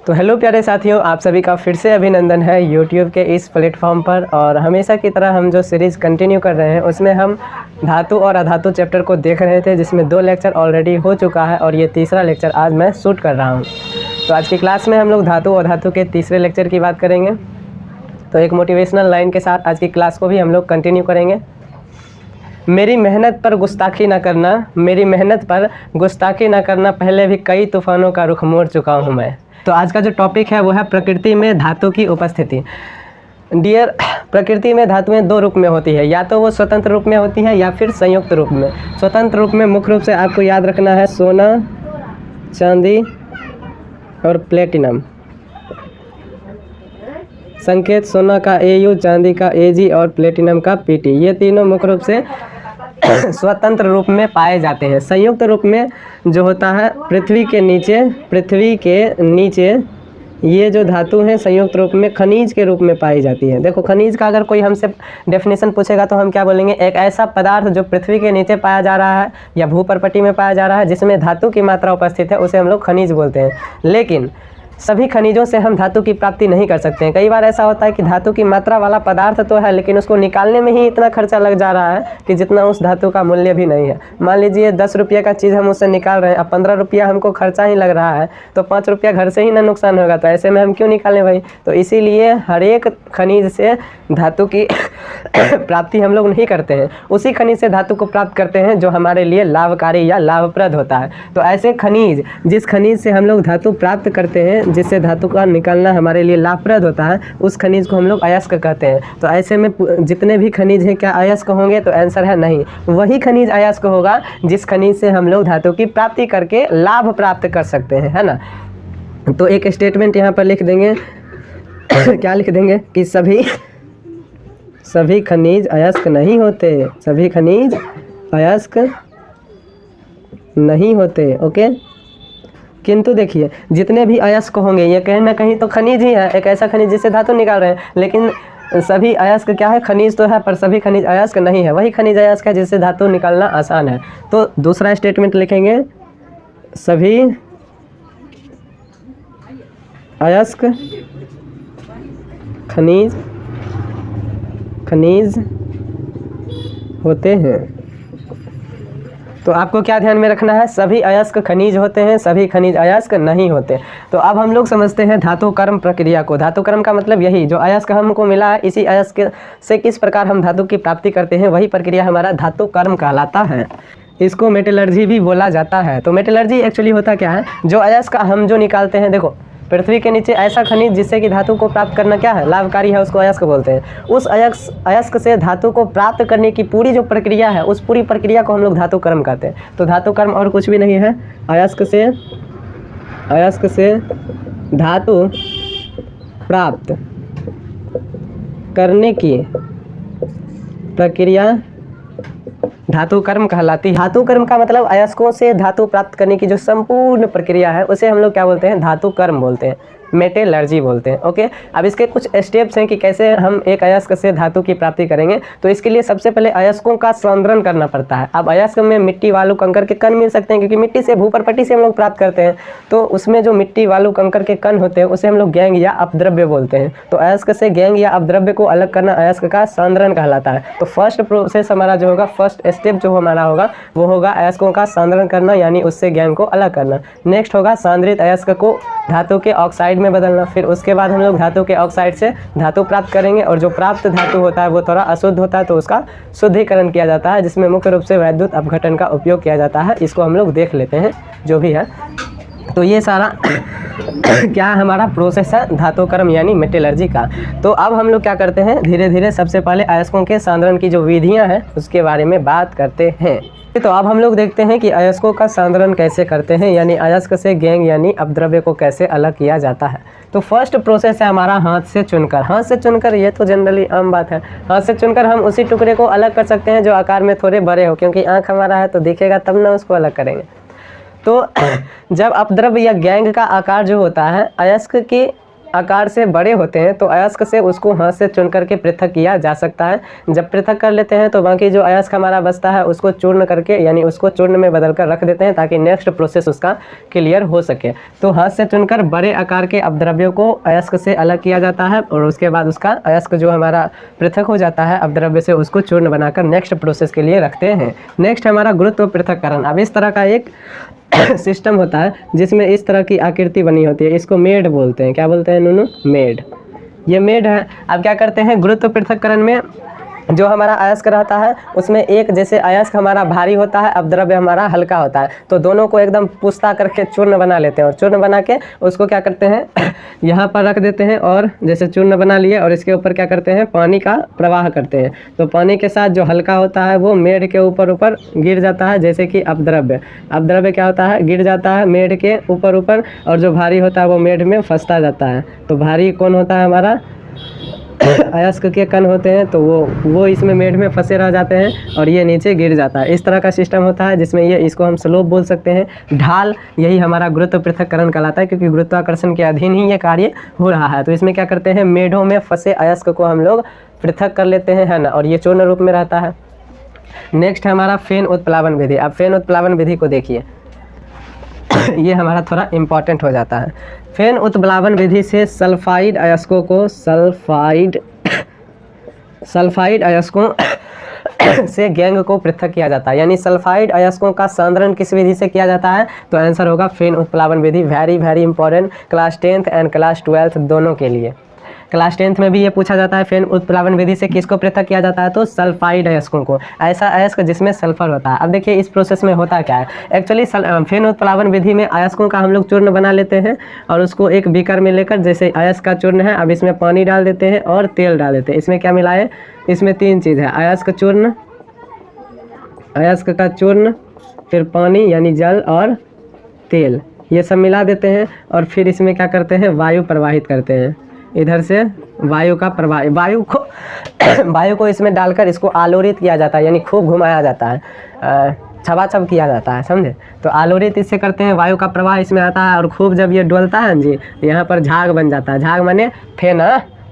तो हेलो प्यारे साथियों, आप सभी का फिर से अभिनंदन है यूट्यूब के इस प्लेटफॉर्म पर। और हमेशा की तरह हम जो सीरीज़ कंटिन्यू कर रहे हैं उसमें हम धातु और अधातु चैप्टर को देख रहे थे, जिसमें 2 लेक्चर ऑलरेडी हो चुका है और ये तीसरा लेक्चर आज मैं शूट कर रहा हूँ। तो आज की क्लास में हम लोग धातु और धातु के तीसरे लेक्चर की बात करेंगे। तो एक मोटिवेशनल लाइन के साथ आज की क्लास को भी हम लोग कंटिन्यू करेंगे। मेरी मेहनत पर गुस्ताखी ना करना, मेरी मेहनत पर गुस्ताखी ना करना, पहले भी कई तूफ़ानों का रुख मोड़ चुका हूँ मैं। तो आज का जो टॉपिक है वो है प्रकृति में धातु की उपस्थिति। डियर, प्रकृति में धातुएं 2 रूप में होती है, या तो वो स्वतंत्र रूप में होती है या फिर संयुक्त रूप में। स्वतंत्र रूप में मुख्य रूप से आपको याद रखना है सोना, चांदी और प्लेटिनम। संकेत सोना का AU, चांदी का AG और प्लेटिनम का PT। ये तीनों मुख्य रूप से स्वतंत्र रूप में पाए जाते हैं। संयुक्त रूप में जो होता है पृथ्वी के नीचे ये जो धातु हैं संयुक्त रूप में खनिज के रूप में पाई जाती है। देखो, खनिज का अगर कोई हमसे डेफिनेशन पूछेगा तो हम क्या बोलेंगे? एक ऐसा पदार्थ जो पृथ्वी के नीचे पाया जा रहा है या भूपर्पटी में पाया जा रहा है, जिसमें धातु की मात्रा उपस्थित है, उसे हम लोग खनिज बोलते हैं। लेकिन सभी खनिजों से हम धातु की प्राप्ति नहीं कर सकते हैं। कई बार ऐसा होता है कि धातु की मात्रा वाला पदार्थ तो है, लेकिन उसको निकालने में ही इतना खर्चा लग जा रहा है कि जितना उस धातु का मूल्य भी नहीं है। मान लीजिए 10 रुपये का चीज़ हम उससे निकाल रहे हैं, अब 15 रुपया हमको खर्चा ही लग रहा है, तो 5 रुपया घर से ही ना नुकसान होगा। तो ऐसे में हम क्यों निकालें भाई? तो इसीलिए हर एक खनिज से धातु की प्राप्ति हम लोग नहीं करते हैं। उसी खनिज से धातु को प्राप्त करते हैं जो हमारे लिए लाभकारी या लाभप्रद होता है। तो ऐसे खनिज, जिस खनिज से हम लोग धातु प्राप्त करते हैं, जिससे धातु का निकालना हमारे लिए लाभप्रद होता है, उस खनिज को हम लोग अयस्क कहते हैं। तो ऐसे में जितने भी खनिज हैं क्या अयस्क होंगे? तो आंसर है नहीं। वही खनिज अयस्क होगा जिस खनिज से हम लोग धातु की प्राप्ति करके लाभ प्राप्त कर सकते हैं, है ना। तो एक स्टेटमेंट यहाँ पर लिख देंगे क्या लिख देंगे कि सभी खनिज अयस्क नहीं होते, सभी खनिज अयस्क नहीं होते। ओके, किंतु देखिए जितने भी अयस्क होंगे ये कहीं ना कहीं तो खनिज ही है, एक ऐसा खनिज जिससे धातु निकाल रहे हैं। लेकिन सभी अयस्क क्या है? खनिज तो है, पर सभी खनिज अयस्क नहीं है। वही खनिज अयस्क है जिससे धातु निकालना आसान है। तो दूसरा स्टेटमेंट लिखेंगे, सभी अयस्क खनिज होते हैं। तो आपको क्या ध्यान में रखना है? सभी अयस्क खनिज होते हैं, सभी खनिज अयस्क नहीं होते। तो अब हम लोग समझते हैं धातु कर्म प्रक्रिया को। धातु कर्म का मतलब यही, जो अयस्क हमको मिला है इसी अयस्क से किस प्रकार हम धातु की प्राप्ति करते हैं, वही प्रक्रिया हमारा धातु कर्म कहलाता है। इसको मेटलर्जी भी बोला जाता है। तो मेटलर्जी एक्चुअली होता क्या है? जो अयस्क हम जो निकालते हैं, देखो पृथ्वी के नीचे ऐसा खनिज जिससे कि धातु को प्राप्त करना क्या है? लाभकारी है, उसको अयस्क बोलते हैं। उस अयस्क से धातु को प्राप्त करने की पूरी जो प्रक्रिया है, उस पूरी प्रक्रिया को हम लोग धातु कर्म कहते हैं। तो धातु कर्म और कुछ भी नहीं है, अयस्क से धातु प्राप्त करने की प्रक्रिया धातु कर्म कहलाती है। धातु कर्म का मतलब अयस्कों से धातु प्राप्त करने की जो संपूर्ण प्रक्रिया है उसे हम लोग क्या बोलते हैं? धातु कर्म बोलते हैं, मेटलर्जी बोलते हैं। ओके, अब इसके कुछ स्टेप्स हैं कि कैसे हम एक अयस्क से धातु की प्राप्ति करेंगे। तो इसके लिए सबसे पहले अयस्कों का सांद्रण करना पड़ता है। अब अयस्क में मिट्टी, बालू, कंकर के कण मिल सकते हैं, क्योंकि मिट्टी से, भूपर्पटी से हम लोग प्राप्त करते हैं। तो उसमें जो मिट्टी, बालू, कंकर के कण होते हैं उसे हम लोग गैंग या अपद्रव्य बोलते हैं। तो अयस्क से गैंग या अपद्रव्य को अलग करना अयस्क का सांद्रण कहलाता है। तो फर्स्ट प्रोसेस हमारा जो होगा, फर्स्ट स्टेप जो हमारा होगा वो होगा अयस्कों का सांद्रण करना, यानी उससे गैंग को अलग करना। नेक्स्ट होगा सांद्रित अयस्क को धातु के ऑक्साइड में बदलना। फिर उसके बाद हम लोग धातु के ऑक्साइड से धातु प्राप्त करेंगे, और जो प्राप्त धातु होता है वो थोड़ा अशुद्ध होता है, तो उसका शुद्धिकरण किया जाता है, जिसमें मुख्य रूप से वैद्युत अपघटन का उपयोग किया जाता है। इसको हम लोग देख लेते हैं जो भी है। तो ये सारा क्या हमारा प्रोसेस है धातु कर्म यानी मेटलर्जी का। तो अब हम लोग क्या करते हैं, धीरे धीरे सबसे पहले अयस्कों के सांद्रण की जो विधियां हैं उसके बारे में बात करते हैं। तो अब हम लोग देखते हैं कि अयस्कों का सांद्रण कैसे करते हैं, यानी अयस्क से गैंग यानी अपद्रव्य को कैसे अलग किया जाता है। तो फर्स्ट प्रोसेस है हमारा हाथ से चुनकर। हाथ से चुनकर ये तो जनरली आम बात है। हाथ से चुनकर हम उसी टुकड़े को अलग कर सकते हैं जो आकार में थोड़े बड़े हो, क्योंकि आँख हमारा है तो दिखेगा तब ना उसको अलग करेंगे। तो जब अपद्रव्य या गैंग का आकार जो होता है अयस्क के आकार से बड़े होते हैं तो अयस्क से उसको हाथ से चुन करके पृथक किया जा सकता है। जब पृथक कर लेते हैं तो बाकी जो अयस्क हमारा बचता है उसको चूर्ण करके यानी उसको चूर्ण में बदल कर रख देते हैं ताकि नेक्स्ट प्रोसेस उसका क्लियर हो सके। तो हाथ से चुनकर बड़े आकार के अपद्रव्यों को अयस्क से अलग किया जाता है और उसके बाद उसका अयस्क जो हमारा पृथक हो जाता है अपद्रव्य से उसको चूर्ण बनाकर नेक्स्ट प्रोसेस के लिए रखते हैं। नेक्स्ट हमारा गुरुत्व पृथक्करण। अब इस तरह का एक सिस्टम होता है जिसमें इस तरह की आकृति बनी होती है, इसको मेड बोलते हैं। क्या बोलते हैं नूनू? मेड। ये मेड है। अब क्या करते हैं गुरुत्व पृथक्करण में जो हमारा अयस्क रहता है उसमें एक जैसे अयस्क हमारा भारी होता है अपद्रव्य हमारा हल्का होता है, तो दोनों को एकदम पुस्ता करके चूर्ण बना लेते हैं और चूर्ण बना के उसको क्या करते हैं यहाँ पर रख देते हैं और जैसे चूर्ण बना लिए और इसके ऊपर क्या करते हैं पानी का प्रवाह करते हैं। तो पानी के साथ जो हल्का होता है वो मेड के ऊपर गिर जाता है, जैसे कि अपद्रव्य क्या होता है गिर जाता है मेड के ऊपर और जो भारी होता है वो मेड में फंसता जाता है। तो भारी कौन होता है हमारा अयस्क के कण होते हैं, तो वो इसमें मेड में फंसे रह जाते हैं और ये नीचे गिर जाता है। इस तरह का सिस्टम होता है जिसमें ये इसको हम स्लोप बोल सकते हैं। ढाल यही हमारा गुरुत्व पृथक्करण कहलाता है क्योंकि गुरुत्वाकर्षण के अधीन ही ये कार्य हो रहा है। तो इसमें क्या करते हैं मेढों में फंसे अयस्क को हम लोग पृथक कर लेते हैं, है ना, और ये चूर्ण रूप में रहता है। नेक्स्ट है हमारा फेन उत्प्लावन विधि। अब फेन उत्प्लावन विधि को देखिए ये हमारा थोड़ा इम्पॉर्टेंट हो जाता है। फेन उत्प्लावन विधि से सल्फाइड अयस्कों को सल्फाइड अयस्कों से गैंग को पृथक किया जाता है। यानी सल्फाइड अयस्कों का सांद्रण किस विधि से किया जाता है? तो आंसर होगा फेन उत्प्लावन विधि। Very very important class 10th and class 12th दोनों के लिए। क्लास 10th में भी ये पूछा जाता है फेन उत्प्लावन विधि से किसको पृथक किया जाता है? तो सल्फाइड अयस्कों को, ऐसा अयस्क जिसमें सल्फर होता है। अब देखिए इस प्रोसेस में होता क्या है। एक्चुअली फेन उत्प्लावन विधि में अयस्कों का हम लोग चूर्ण बना लेते हैं और उसको एक बीकर में लेकर, जैसे अयस्क का चूर्ण है, अब इसमें पानी डाल देते हैं और तेल डाल देते हैं। इसमें क्या मिलाए? इसमें 3 चीज़ है, अयस्क का चूर्ण, फिर पानी यानी जल और तेल, ये सब मिला देते हैं और फिर इसमें क्या करते हैं वायु प्रवाहित करते हैं। इधर से वायु का प्रवाह, वायु को इसमें डालकर इसको आलोड़ित किया जाता है, यानी खूब घुमाया जाता है, छबाछब किया जाता है, समझे। तो आलोड़ित इससे करते हैं, वायु का प्रवाह इसमें आता है और खूब जब ये डोलता है जी यहाँ पर झाग बन जाता है। झाग माने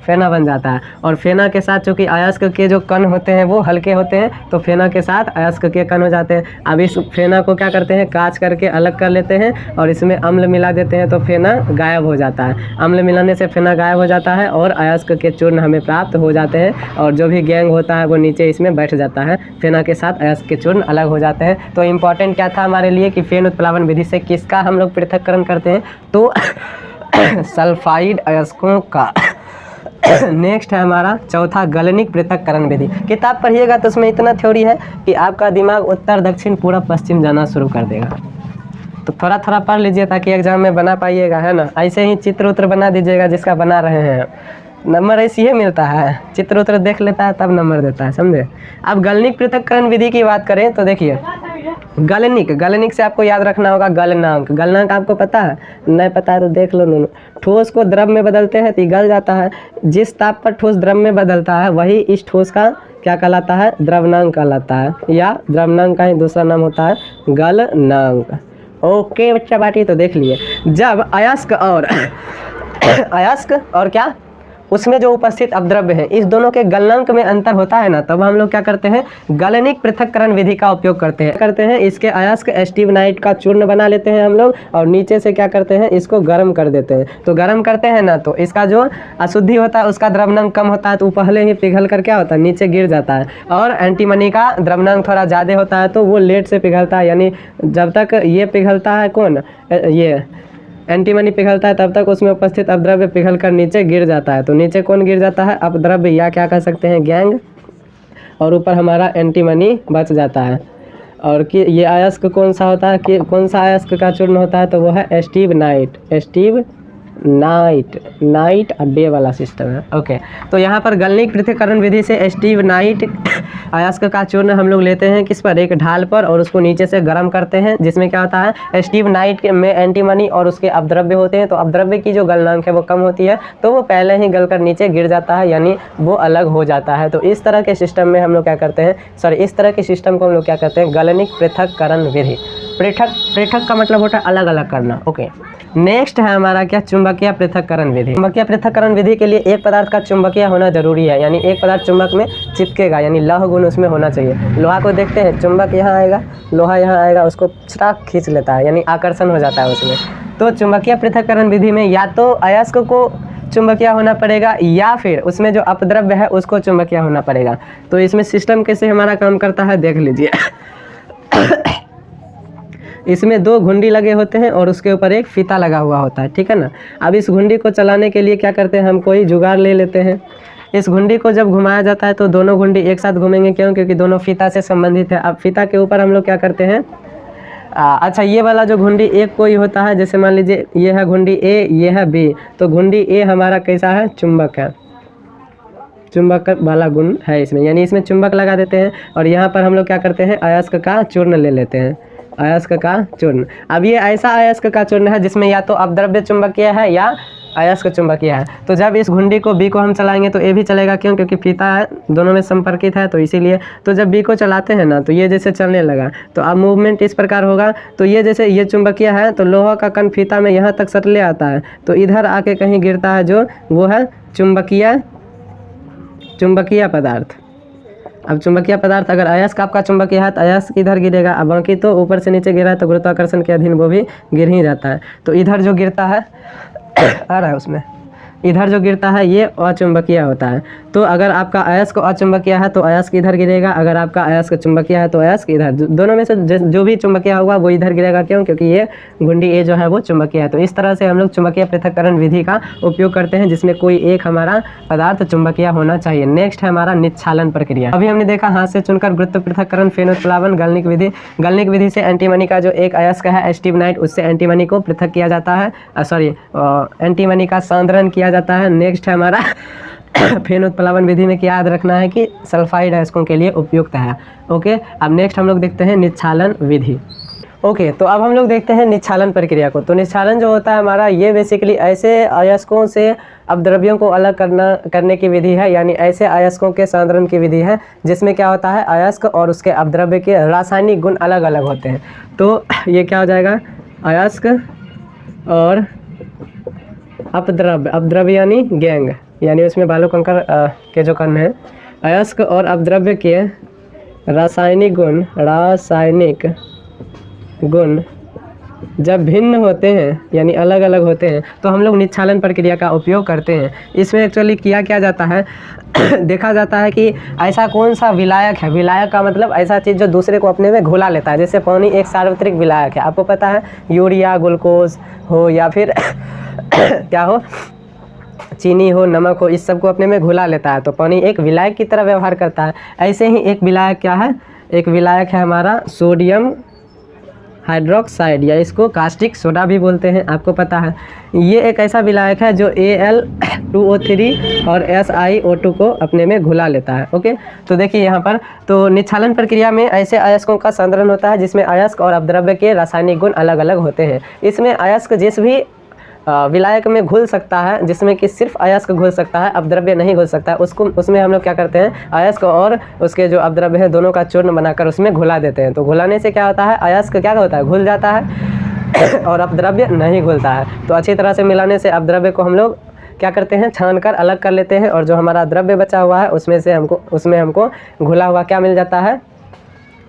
फेना बन जाता है। और फेना के साथ चूँकि अयस्क के जो कण होते हैं वो हल्के होते हैं तो फेना के साथ अयस्क के कण हो जाते हैं। अब इस फेना को क्या करते हैं काच करके अलग कर लेते हैं और इसमें अम्ल मिला देते हैं तो फेना गायब हो जाता है। अम्ल मिलाने से फेना गायब हो जाता है और अयस्क के चूर्ण हमें प्राप्त हो जाते हैं और जो भी गैंग होता है वो नीचे इसमें बैठ जाता है। फेना के साथ अयस्क के चूर्ण अलग हो जाते हैं। तो इम्पॉर्टेंट क्या था हमारे लिए कि फेन उत्प्लावन विधि से किसका हम लोग पृथक्करण करते हैं? तो सल्फाइड अयस्कों का। नेक्स्ट है हमारा चौथा गलनिक पृथक्करण विधि। किताब पढ़िएगा तो उसमें इतना थ्योरी है कि आपका दिमाग उत्तर दक्षिण पूर्व पश्चिम जाना शुरू कर देगा। तो थोड़ा थोड़ा पढ़ लीजिए ताकि एग्जाम में बना पाइएगा, है ना। ऐसे ही चित्र उत्र बना दीजिएगा जिसका बना रहे हैं, नंबर ऐसे ही मिलता है। चित्र उत्र देख लेता है तब नंबर देता है, समझे। अब गलनिक पृथक्करण विधि की बात करें तो देखिए गलनिक से आपको याद रखना होगा गलनांक आपको पता है? नहीं पता है तो देख लो नूनू। ठोस को द्रव में बदलते हैं तो गल जाता है। जिस ताप पर ठोस द्रव में बदलता है वही इस ठोस का क्या कहलाता है? द्रवनांक कहलाता है, या द्रवनांक का ही दूसरा नाम होता है गलनांक। ओके बच्चा बाटी, तो देख लिए जब अयस्क और क्या उसमें जो उपस्थित अपद्रव्य है इस दोनों के गलनांक में अंतर होता है ना, तब हम लोग क्या करते हैं गलनिक पृथक्करण विधि का उपयोग करते हैं। इसके अयस्क एस्टिवनाइट का चूर्ण बना लेते हैं हम लोग और नीचे से क्या करते हैं इसको गर्म कर देते हैं। तो गर्म करते हैं ना तो इसका जो अशुद्धि होता है उसका द्रव्यनांक कम होता है तो पहले ही पिघल कर क्या होता है नीचे गिर जाता है। और एंटीमनी का द्रव्यनांक थोड़ा ज़्यादा होता है तो वो लेट से पिघलता है, यानी जब तक ये पिघलता है कौन ये एंटीमनी पिघलता है तब तक उसमें उपस्थित अपद्रव्य पिघल कर नीचे गिर जाता है। तो नीचे कौन गिर जाता है? अपद्रव्य, या क्या कह सकते हैं गैंग, और ऊपर हमारा एंटीमनी बच जाता है। और कि ये अयस्क कौन सा होता है कि कौन सा अयस्क का चूर्ण होता है? तो वो है नाइट डे वाला सिस्टम है। ओके, तो यहाँ पर गलनिक पृथक्करण विधि से एस्टिवनाइट अयस्क का चूर्ण हम लोग लेते हैं किस पर? एक ढाल पर, और उसको नीचे से गर्म करते हैं जिसमें क्या होता है एस्टिवनाइट में एंटीमनी और उसके अपद्रव्य होते हैं। तो अपद्रव्य की जो गलनांक है वो कम होती है तो वो पहले ही गलकर नीचे गिर जाता है, यानी वो अलग हो जाता है। तो इस तरह के सिस्टम में हम लोग क्या करते हैं इस तरह के सिस्टम को हम लोग क्या करते हैं गलनिक पृथक्करण विधि। पृथक का मतलब होता है अलग अलग करना। ओके, नेक्स्ट है हमारा क्या, चुंबकीय पृथक्करण विधि। चुंबकीय पृथक्करण विधि के लिए एक पदार्थ का चुंबकीय होना जरूरी है, यानी एक पदार्थ चुंबक में चिपकेगा, यानी लौह गुण उसमें होना चाहिए। लोहा को देखते हैं, चुंबक यहाँ आएगा, लोहा यहाँ आएगा, उसको चटाक खींच लेता है, यानी आकर्षण हो जाता है उसमें। तो चुंबकीय पृथक्करण विधि में या तो अयस्क को चुंबकीय होना पड़ेगा या फिर उसमें जो अपद्रव्य है उसको चुंबकीय होना पड़ेगा। तो इसमें सिस्टम कैसे हमारा काम करता है देख लीजिए। इसमें दो घुंडी लगे होते हैं और उसके ऊपर एक फीता लगा हुआ होता है, ठीक है ना। अब इस घुंडी को चलाने के लिए क्या करते हैं, हम कोई जुगाड़ ले लेते हैं। इस घुंडी को जब घुमाया जाता है तो दोनों घुंडी एक साथ घूमेंगे, क्यों, क्योंकि दोनों फीता से संबंधित है। अब फीता के ऊपर हम लोग क्या करते हैं, अच्छा ये वाला जो घुंडी एक कोई होता है, जैसे मान लीजिए ये है घुंडी ए, ये है बी, तो घुंडी ए हमारा कैसा है, चुंबक है, चुंबक वाला गुण है इसमें, यानी इसमें चुंबक लगा देते हैं। और यहाँ पर हम लोग क्या करते हैं, अयस्क का चूर्ण ले लेते हैं, अयस्क का चूर्ण। अब ये ऐसा अयस्क का चूर्ण है जिसमें या तो अपद्रव्य चुंबकीय है या अयस्क चुंबकीय है। तो जब इस घुंडी को बी को हम चलाएंगे तो ए भी चलेगा, क्यों, क्योंकि फीता है, दोनों में संपर्कित है, तो इसीलिए। तो जब बी को चलाते हैं ना तो ये जैसे चलने लगा, तो अब मूवमेंट इस प्रकार होगा। तो ये जैसे ये चुंबकीय है तो लोहा का कण फीता में यहाँ तक सटले आता है, तो इधर आके कहीं गिरता है, जो वो है चुंबकीय पदार्थ। अब चुंबकीय पदार्थ अगर अयस्क आपका चुंबकीय है तो अयस्क इधर गिरेगा, अब बाकी तो ऊपर से नीचे गिरा है तो गुरुत्वाकर्षण के अधीन वो भी गिर ही जाता है। तो इधर जो गिरता है आ रहा है उसमें, इधर जो गिरता है ये अचुंबकीय होता है। तो अगर आपका अयस्क अचुंबकीय है तो अयस्क इधर गिरेगा, अगर आपका अयस्क चुंबकीय है तो अयस्क इधर, दोनों में से जो भी चुंबकीय होगा वो इधर गिरेगा, क्यों, क्योंकि ये घुंडी ए जो है वो चुंबकीय है। तो इस तरह से हम लोग चुंबकीय पृथक्करण विधि का उपयोग करते हैं, जिसमें कोई एक हमारा पदार्थ चुंबकीय होना चाहिए। नेक्स्ट है हमारा निच्छालन प्रक्रिया। अभी हमने देखा हाथ से चुनकर गुरुत्व पृथक्करण, फेनोत्प्लावन, गलनिक विधि। गलनिक विधि से एंटीमनी का जो एक अयस्क है स्टिबनाइट, उससे एंटीमनी को पृथक किया जाता है, एंटीमनी का सांद्रण किया जाता है। नेक्स्ट है हमारा फेनोत्प्लावन विधि में क्या याद रखना है कि सल्फाइड अयस्कों के लिए उपयुक्त है। ओके, अब नेक्स्ट हम लोग देखते हैं निच्छालन विधि। ओके, तो अब हम लोग देखते हैं निच्छालन प्रक्रिया को। तो निच्छालन जो होता है हमारा, ये बेसिकली ऐसे अयस्कों से अपद्रव्यों को अलग करने की विधि है, यानी ऐसे अयस्कों के सांद्रण की विधि है जिसमें क्या होता है, अयस्क और उसके अपद्रव्य के रासायनिक गुण अलग अलग होते हैं। तो ये क्या हो जाएगा, अयस्क और अपद्रव्य यानी गैंग, यानी उसमें बालू कंकर के जो कण हैं, अयस्क और अपद्रव्य के रासायनिक गुण जब भिन्न होते हैं, यानी अलग अलग होते हैं, तो हम लोग निच्छालन प्रक्रिया का उपयोग करते हैं। इसमें एक्चुअली किया क्या जाता है देखा जाता है कि ऐसा कौन सा विलायक है, विलायक का मतलब ऐसा चीज़ जो दूसरे को अपने में घुला लेता है। जैसे पानी एक सार्वत्रिक विलायक है, आपको पता है, यूरिया, ग्लूकोज हो या फिर क्या हो, चीनी हो, नमक हो, इस सब को अपने में घुला लेता है, तो पानी एक विलायक की तरह व्यवहार करता है। ऐसे ही एक विलायक क्या है, एक विलायक है हमारा सोडियम हाइड्रोक्साइड, या इसको कास्टिक सोडा भी बोलते हैं, आपको पता है। ये एक ऐसा विलायक है जो Al2O3 और SiO2 को अपने में घुला लेता है। ओके, तो देखिए यहाँ पर, तो निच्छालन प्रक्रिया में ऐसे अयस्कों का सांद्रण होता है जिसमें अयस्क और अपद्रव्य के रासायनिक गुण अलग अलग होते हैं। इसमें अयस्क जिस भी विलायक में घुल सकता है, जिसमें कि सिर्फ अयस्क घुल सकता है, अपद्रव्य नहीं घुल सकता है, उसमें हम लोग क्या करते हैं, अयस्क और उसके जो अपद्रव्य है दोनों का चूर्ण बनाकर उसमें घुला देते हैं। तो घुलाने से क्या होता है, अयस्क क्या होता है, घुल जाता है और अपद्रव्य नहीं घुलता है। तो अच्छी तरह से मिलाने से अपद्रव्य को हम लोग क्या करते हैं, छान कर अलग कर लेते हैं, और जो हमारा द्रव्य बचा हुआ है उसमें हमको घुला हुआ क्या मिल जाता है,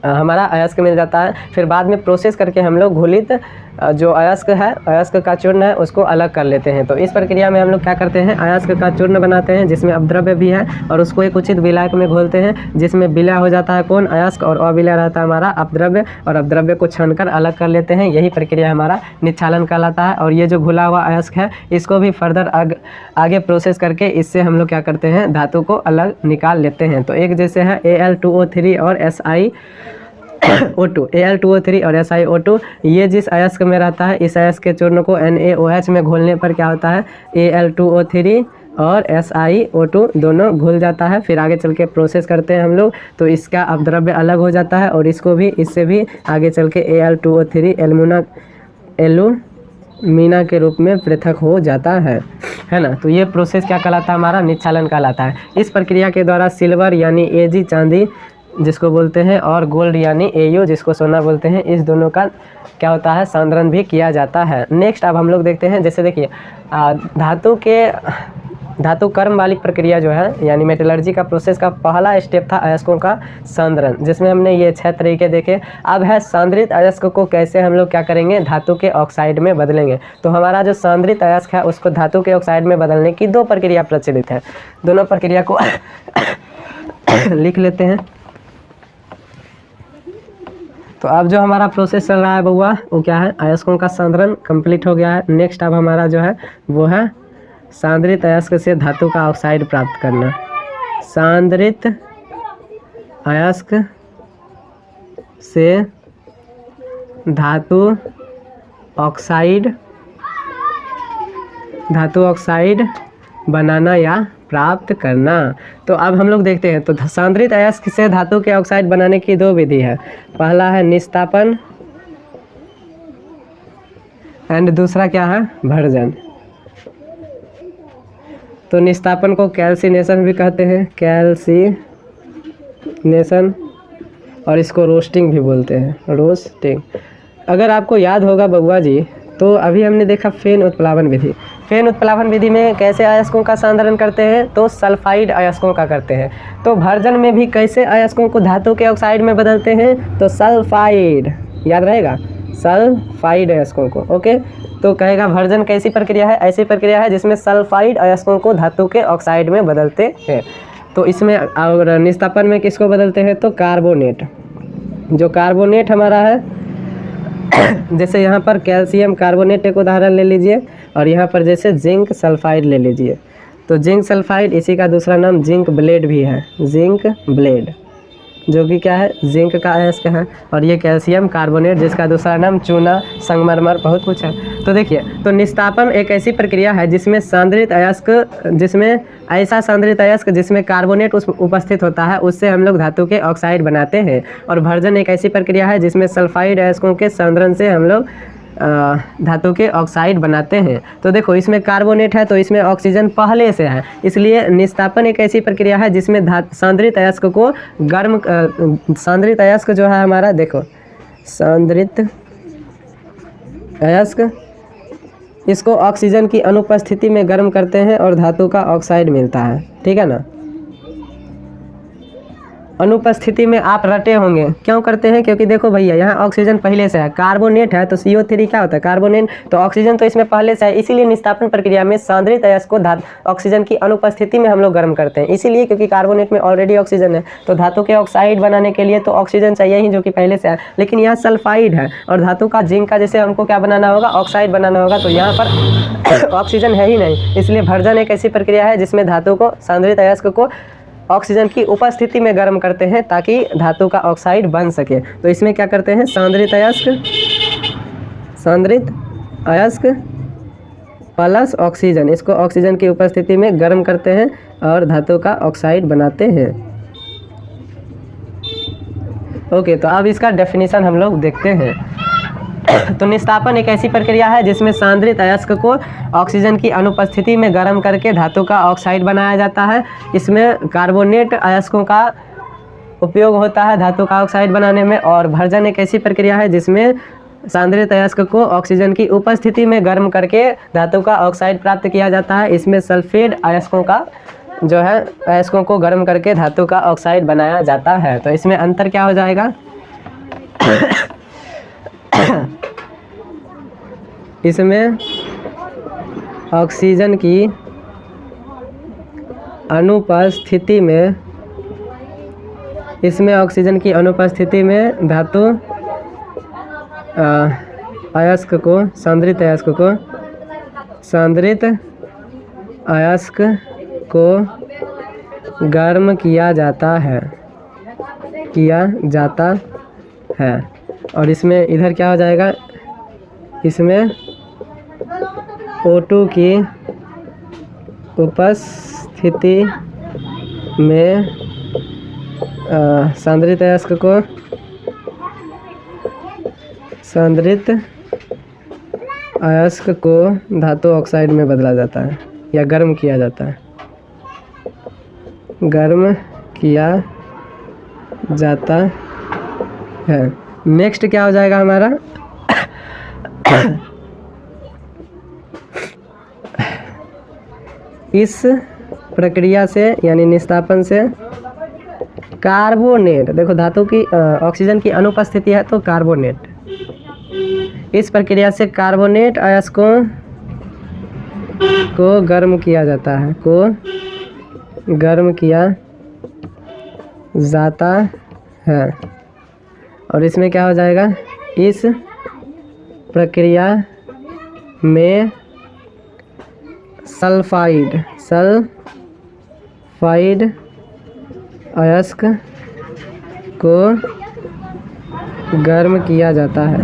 हमारा अयस्क मिल जाता है। फिर बाद में प्रोसेस करके हम लोग घुलित जो अयस्क है, अयस्क का चूर्ण है, उसको अलग कर लेते हैं। तो इस प्रक्रिया में हम लोग क्या करते हैं, अयस्क का चूर्ण बनाते हैं जिसमें अपद्रव्य भी है, और उसको एक उचित विलायक में घोलते हैं जिसमें विलय हो जाता है कौन, अयस्क, और अविलय रहता है हमारा अपद्रव्य, और अपद्रव्य को छानकर अलग कर लेते हैं। यही प्रक्रिया हमारा निच्छालन कहलाता है। और ये जो घुला हुआ अयस्क है इसको भी फर्दर आगे प्रोसेस करके इससे हम लोग क्या करते हैं, धातु को अलग निकाल लेते हैं। तो एक जैसे है Al2O3 और SiO2, Al2O3 और SiO2, ये जिस अयस्क में रहता है, इस अयस्क के चूर्ण को NaOH में घोलने पर क्या होता है, Al2O3 और SiO2 दोनों घुल जाता है। फिर आगे चल के प्रोसेस करते हैं हम लोग, तो इसका अपद्रव्य अलग हो जाता है, और इसको भी इससे भी आगे चल के Al2O3 एल्यूमिना के रूप में पृथक हो जाता है ना। तो ये प्रोसेस क्या कहलाता है, हमारा निच्छालन कहलाता है। इस प्रक्रिया के द्वारा सिल्वर यानी Ag चांदी जिसको बोलते हैं, और गोल्ड यानी AU जिसको सोना बोलते हैं, इस दोनों का क्या होता है, सांद्रण भी किया जाता है। नेक्स्ट अब हम लोग देखते हैं, जैसे देखिए धातु कर्म वाली प्रक्रिया जो है यानी मेटलर्जी का प्रोसेस का पहला स्टेप था अयस्कों का सांद्रण, जिसमें हमने ये 6 तरीके देखे। अब है सांद्रित अयस्क को कैसे हम लोग क्या करेंगे, धातु के ऑक्साइड में बदलेंगे। तो हमारा जो सांद्रित अयस्क है उसको धातु के ऑक्साइड में बदलने की 2 प्रक्रिया प्रचलित है। दोनों प्रक्रिया को लिख लेते हैं। तो अब जो हमारा प्रोसेस चल रहा है बउआ वो क्या है, अयस्कों का सांद्रण कंप्लीट हो गया है। नेक्स्ट अब हमारा जो है वो है सांद्रित अयस्क से धातु का ऑक्साइड प्राप्त करना। सांद्रित अयस्क से धातु ऑक्साइड बनाना या प्राप्त करना। तो अब हम लोग देखते हैं, तो सांद्रित अयस्क से धातु के ऑक्साइड बनाने की 2 विधि है। पहला है निस्तापन एंड दूसरा क्या है, भर्जन। तो निस्तापन को कैल्सिनेशन भी कहते हैं, कैल्सिनेशन, और इसको रोस्टिंग भी बोलते हैं, रोस्टिंग। अगर आपको याद होगा बउआ जी, तो अभी हमने देखा फेन उत्प्लावन विधि। फेन उत्प्लावन विधि में कैसे अयस्कों का सांद्रण करते हैं, तो सल्फाइड अयस्कों का करते हैं। तो भर्जन में भी कैसे अयस्कों को धातु के ऑक्साइड में बदलते हैं, तो सल्फाइड, याद रहेगा, सल्फाइड अयस्कों को। ओके, तो कहेगा भर्जन कैसी प्रक्रिया है, ऐसी प्रक्रिया है जिसमें सल्फाइड अयस्कों को धातु के ऑक्साइड में बदलते हैं। तो इसमें और निस्तापन में किसको बदलते हैं, तो कार्बोनेट। जो कार्बोनेट हमारा है, जैसे यहाँ पर कैल्शियम कार्बोनेट एक उदाहरण ले लीजिए, और यहाँ पर जैसे जिंक सल्फाइड ले लीजिए। तो जिंक सल्फाइड, इसी का दूसरा नाम जिंक ब्लेड भी है, जिंक ब्लेड, जो कि क्या है, जिंक का अयस्क है। और ये कैल्शियम कार्बोनेट जिसका दूसरा नाम चूना, संगमरमर, बहुत कुछ है। तो देखिए, तो निस्तापन एक ऐसी प्रक्रिया है जिसमें सांद्रित अयस्क, जिसमें ऐसा सांद्रित अयस्क जिसमें कार्बोनेट उपस्थित होता है, उससे हम लोग धातु के ऑक्साइड बनाते हैं। और भर्जन एक ऐसी प्रक्रिया है जिसमें सल्फाइड अयस्कों के सांद्रण से हम लोग धातु के ऑक्साइड बनाते हैं। तो देखो, इसमें कार्बोनेट है तो इसमें ऑक्सीजन पहले से है, इसलिए निस्तापन एक ऐसी प्रक्रिया है जिसमें सांद्रित अयस्क को गर्म, सांद्रित अयस्क जो है हमारा, देखो सांद्रित अयस्क, इसको ऑक्सीजन की अनुपस्थिति में गर्म करते हैं और धातु का ऑक्साइड मिलता है। ठीक है ना। अनुपस्थिति में आप रटे होंगे, क्यों करते हैं, क्योंकि देखो भैया यहाँ ऑक्सीजन पहले से है, कार्बोनेट है तो CO3 क्या होता है, कार्बोनेट, तो ऑक्सीजन तो इसमें पहले से है। इसीलिए निस्तापन प्रक्रिया में सांद्रित अयस्क को ऑक्सीजन की अनुपस्थिति में हम लोग गर्म करते हैं, इसीलिए क्योंकि कार्बोनेट में ऑलरेडी ऑक्सीजन है। तो धातु के ऑक्साइड बनाने के लिए तो ऑक्सीजन चाहिए ही, जो कि पहले से है। लेकिन यहाँ सल्फाइड है और धातु का जिंक का जैसे हमको क्या बनाना होगा, ऑक्साइड बनाना होगा, तो यहाँ पर ऑक्सीजन है ही नहीं। इसलिए भर्जन एक ऐसी प्रक्रिया है जिसमें धातु को, सांद्रित अयस्क को ऑक्सीजन की उपस्थिति में गर्म करते हैं ताकि धातु का ऑक्साइड बन सके। तो इसमें क्या करते हैं, सांद्रित अयस्क प्लस ऑक्सीजन, इसको ऑक्सीजन की उपस्थिति में गर्म करते हैं और धातु का ऑक्साइड बनाते हैं। ओके, तो अब इसका डेफिनेशन हम लोग देखते हैं। तो निस्तापन एक ऐसी प्रक्रिया है जिसमें सांद्रित अयस्क को ऑक्सीजन की अनुपस्थिति में गर्म करके धातु का ऑक्साइड बनाया जाता है। इसमें कार्बोनेट अयस्कों का उपयोग होता है धातु का ऑक्साइड बनाने में। और भर्जन एक ऐसी प्रक्रिया है जिसमें सांद्रित अयस्क को ऑक्सीजन की उपस्थिति में गर्म करके धातु का ऑक्साइड प्राप्त किया जाता है। इसमें सल्फेट अयस्कों का जो है, अयस्कों को गर्म करके धातु का ऑक्साइड बनाया जाता है। तो इसमें अंतर क्या हो जाएगा, इसमें ऑक्सीजन की अनुपस्थिति में, इसमें ऑक्सीजन की अनुपस्थिति में धातु अयस्क को, सांद्रित अयस्क को गर्म किया जाता है। और इसमें इधर क्या हो जाएगा, इसमें O2 की उपस्थिति में सांद्रित अयस्क को धातु ऑक्साइड में बदला जाता है या गर्म किया जाता है, गर्म किया जाता है। नेक्स्ट क्या हो जाएगा हमारा इस प्रक्रिया से यानी निस्तापन से कार्बोनेट, देखो धातु की ऑक्सीजन की अनुपस्थिति है तो कार्बोनेट, इस प्रक्रिया से कार्बोनेट अयस्कों को गर्म किया जाता है, को गर्म किया जाता है। और इसमें क्या हो जाएगा, इस प्रक्रिया में सल्फाइड अयस्क को गर्म किया जाता है।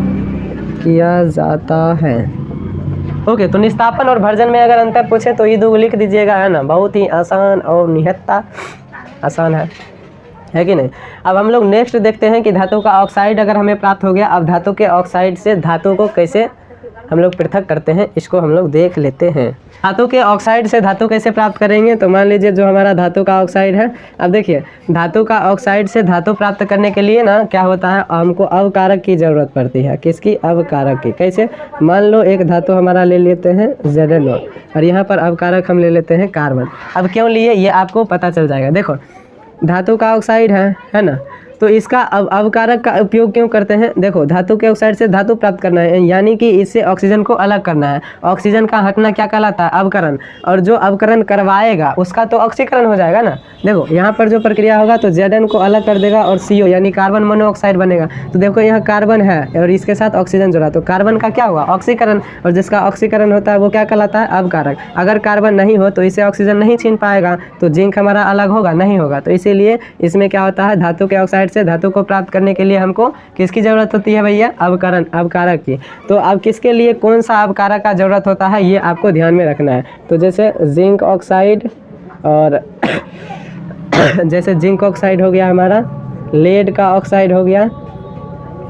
ओके, तो निस्तापन और भर्जन में अगर अंतर पूछे तो ये दो लिख दीजिएगा, है ना। बहुत ही आसान और निहत्ता आसान है कि नहीं। अब हम लोग नेक्स्ट देखते हैं कि धातु का ऑक्साइड अगर हमें प्राप्त हो गया, अब धातु के ऑक्साइड से धातु को कैसे हम लोग पृथक करते हैं, इसको हम लोग देख लेते हैं। धातु के ऑक्साइड से धातु कैसे प्राप्त करेंगे, तो मान लीजिए जो हमारा धातु का ऑक्साइड है, अब देखिए धातु का ऑक्साइड से धातु प्राप्त करने के लिए ना क्या होता है, हमको अवकारक की ज़रूरत पड़ती है। किसकी, अवकारक की। कैसे, मान लो एक धातु हमारा ले लेते हैं ZnO और यहाँ पर अवकारक हम ले लेते हैं कार्बन। अब क्यों लिए ये आपको पता चल जाएगा। देखो धातु का ऑक्साइड है ना, तो इसका अवकारक का उपयोग क्यों करते हैं। देखो धातु के ऑक्साइड से धातु प्राप्त करना है, यानी कि इससे ऑक्सीजन को अलग करना है। ऑक्सीजन का हटना क्या कहलाता है, अवकरण। और जो अवकरण करवाएगा उसका तो ऑक्सीकरण हो जाएगा ना। देखो यहाँ पर जो प्रक्रिया होगा तो Zn को अलग कर देगा और CO यानी कार्बन मोनोऑक्साइड बनेगा। तो देखो यहाँ कार्बन है और इसके साथ ऑक्सीजन जुड़ा, तो कार्बन का क्या हुआ, ऑक्सीकरण। और जिसका ऑक्सीकरण होता है वो क्या कहलाता है, अवकारक। अगर कार्बन नहीं हो तो इसे ऑक्सीजन नहीं छीन पाएगा, तो जिंक हमारा अलग होगा, नहीं होगा। तो इसीलिए इसमें क्या होता है, धातु के ऑक्साइड से धातु को प्राप्त करने के लिए हमको किसकी ज़रूरत होती है भैया, अवकारक की। तो अब किसके लिए कौन सा अवकारक का ज़रूरत होता है ये आपको ध्यान में रखना है। तो जैसे जिंक ऑक्साइड और जैसे जिंक ऑक्साइड हो गया हमारा, लेड का ऑक्साइड हो गया,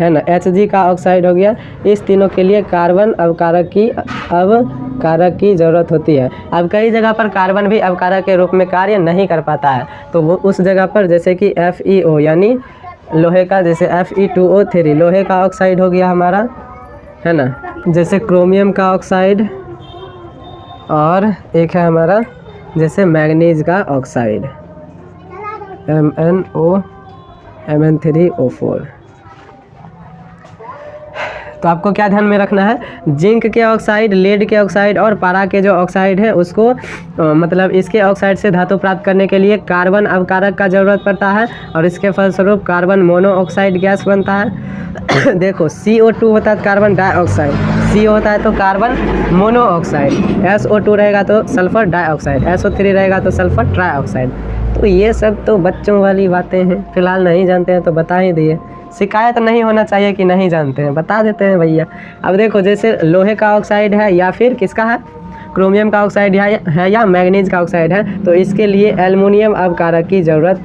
है ना, Hg का ऑक्साइड हो गया, इस तीनों के लिए कार्बन अवकारक की ज़रूरत होती है। अब कई जगह पर कार्बन भी अवकारक के रूप में कार्य नहीं कर पाता है, तो वो उस जगह पर जैसे कि FeO यानी लोहे का, जैसे Fe2O3 लोहे का ऑक्साइड हो गया हमारा, है ना, जैसे क्रोमियम का ऑक्साइड, और एक है हमारा जैसे मैग्नीज का ऑक्साइड MnO3O4। तो आपको क्या ध्यान में रखना है, जिंक के ऑक्साइड, लेड के ऑक्साइड और पारा के जो ऑक्साइड है उसको मतलब इसके ऑक्साइड से धातु प्राप्त करने के लिए कार्बन अवकारक का ज़रूरत पड़ता है और इसके फलस्वरूप कार्बन मोनोऑक्साइड गैस बनता है। देखो CO2 होता है कार्बन डाइऑक्साइड, CO होता है तो कार्बन मोनोऑक्साइड, SO2 रहेगा तो सल्फर डाइऑक्साइड, SO3 रहेगा तो सल्फर ट्राइऑक्साइड। तो ये सब तो बच्चों वाली बातें हैं, फिलहाल नहीं जानते हैं तो बता ही दिए। शिकायत नहीं होना चाहिए कि नहीं जानते हैं, बता देते हैं भैया। अब देखो जैसे लोहे का ऑक्साइड है या फिर किसका है, क्रोमियम का ऑक्साइड है या मैग्नीज का ऑक्साइड है, तो इसके लिए एल्युमिनियम अवकारक की ज़रूरत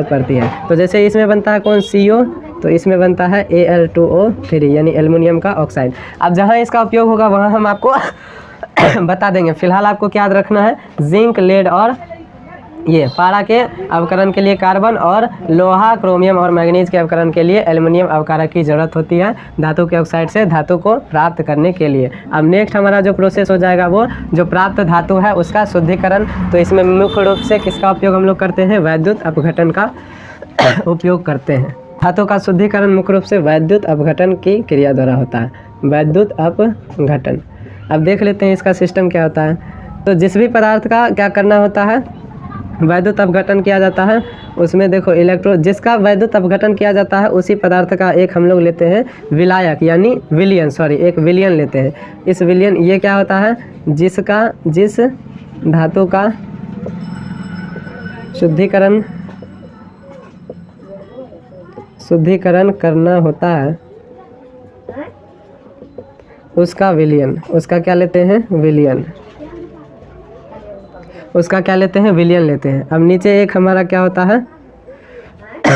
पड़ती है, तो जैसे इसमें बनता है कौन, CO, तो इसमें बनता है Al2O3 यानी एल्युमिनियम का ऑक्साइड। अब जहाँ इसका उपयोग होगा वहाँ हम आपको बता देंगे। फिलहाल आपको क्या याद रखना है, जिंक, लेड और ये पारा के अवकरण के लिए कार्बन और लोहा, क्रोमियम और मैग्नीज के अवकरण के लिए एल्युमिनियम अवकारक की ज़रूरत होती है धातु के ऑक्साइड से धातु को प्राप्त करने के लिए। अब नेक्स्ट हमारा जो प्रोसेस हो जाएगा वो जो प्राप्त धातु है उसका शुद्धिकरण। तो इसमें मुख्य रूप से किसका उपयोग हम लोग करते हैं, वैद्युत अपघटन का उपयोग करते हैं। धातु का शुद्धिकरण मुख्य रूप से वैद्युत अपघटन की क्रिया द्वारा होता है, वैद्युत अपघटन। अब देख लेते हैं इसका सिस्टम क्या होता है। तो जिस भी पदार्थ का क्या करना होता है, वैद्युत अपघटन किया जाता है, उसमें देखो जिसका वैद्युत अपघटन किया जाता है उसी पदार्थ का एक हम लोग लेते हैं विलायक यानी विलयन, एक विलयन लेते हैं। इस विलयन ये क्या होता है, जिस धातु का शुद्धिकरण करना होता है उसका विलयन, उसका क्या लेते हैं, विलयन, उसका क्या लेते हैं, विलयन लेते हैं। अब नीचे एक हमारा क्या होता है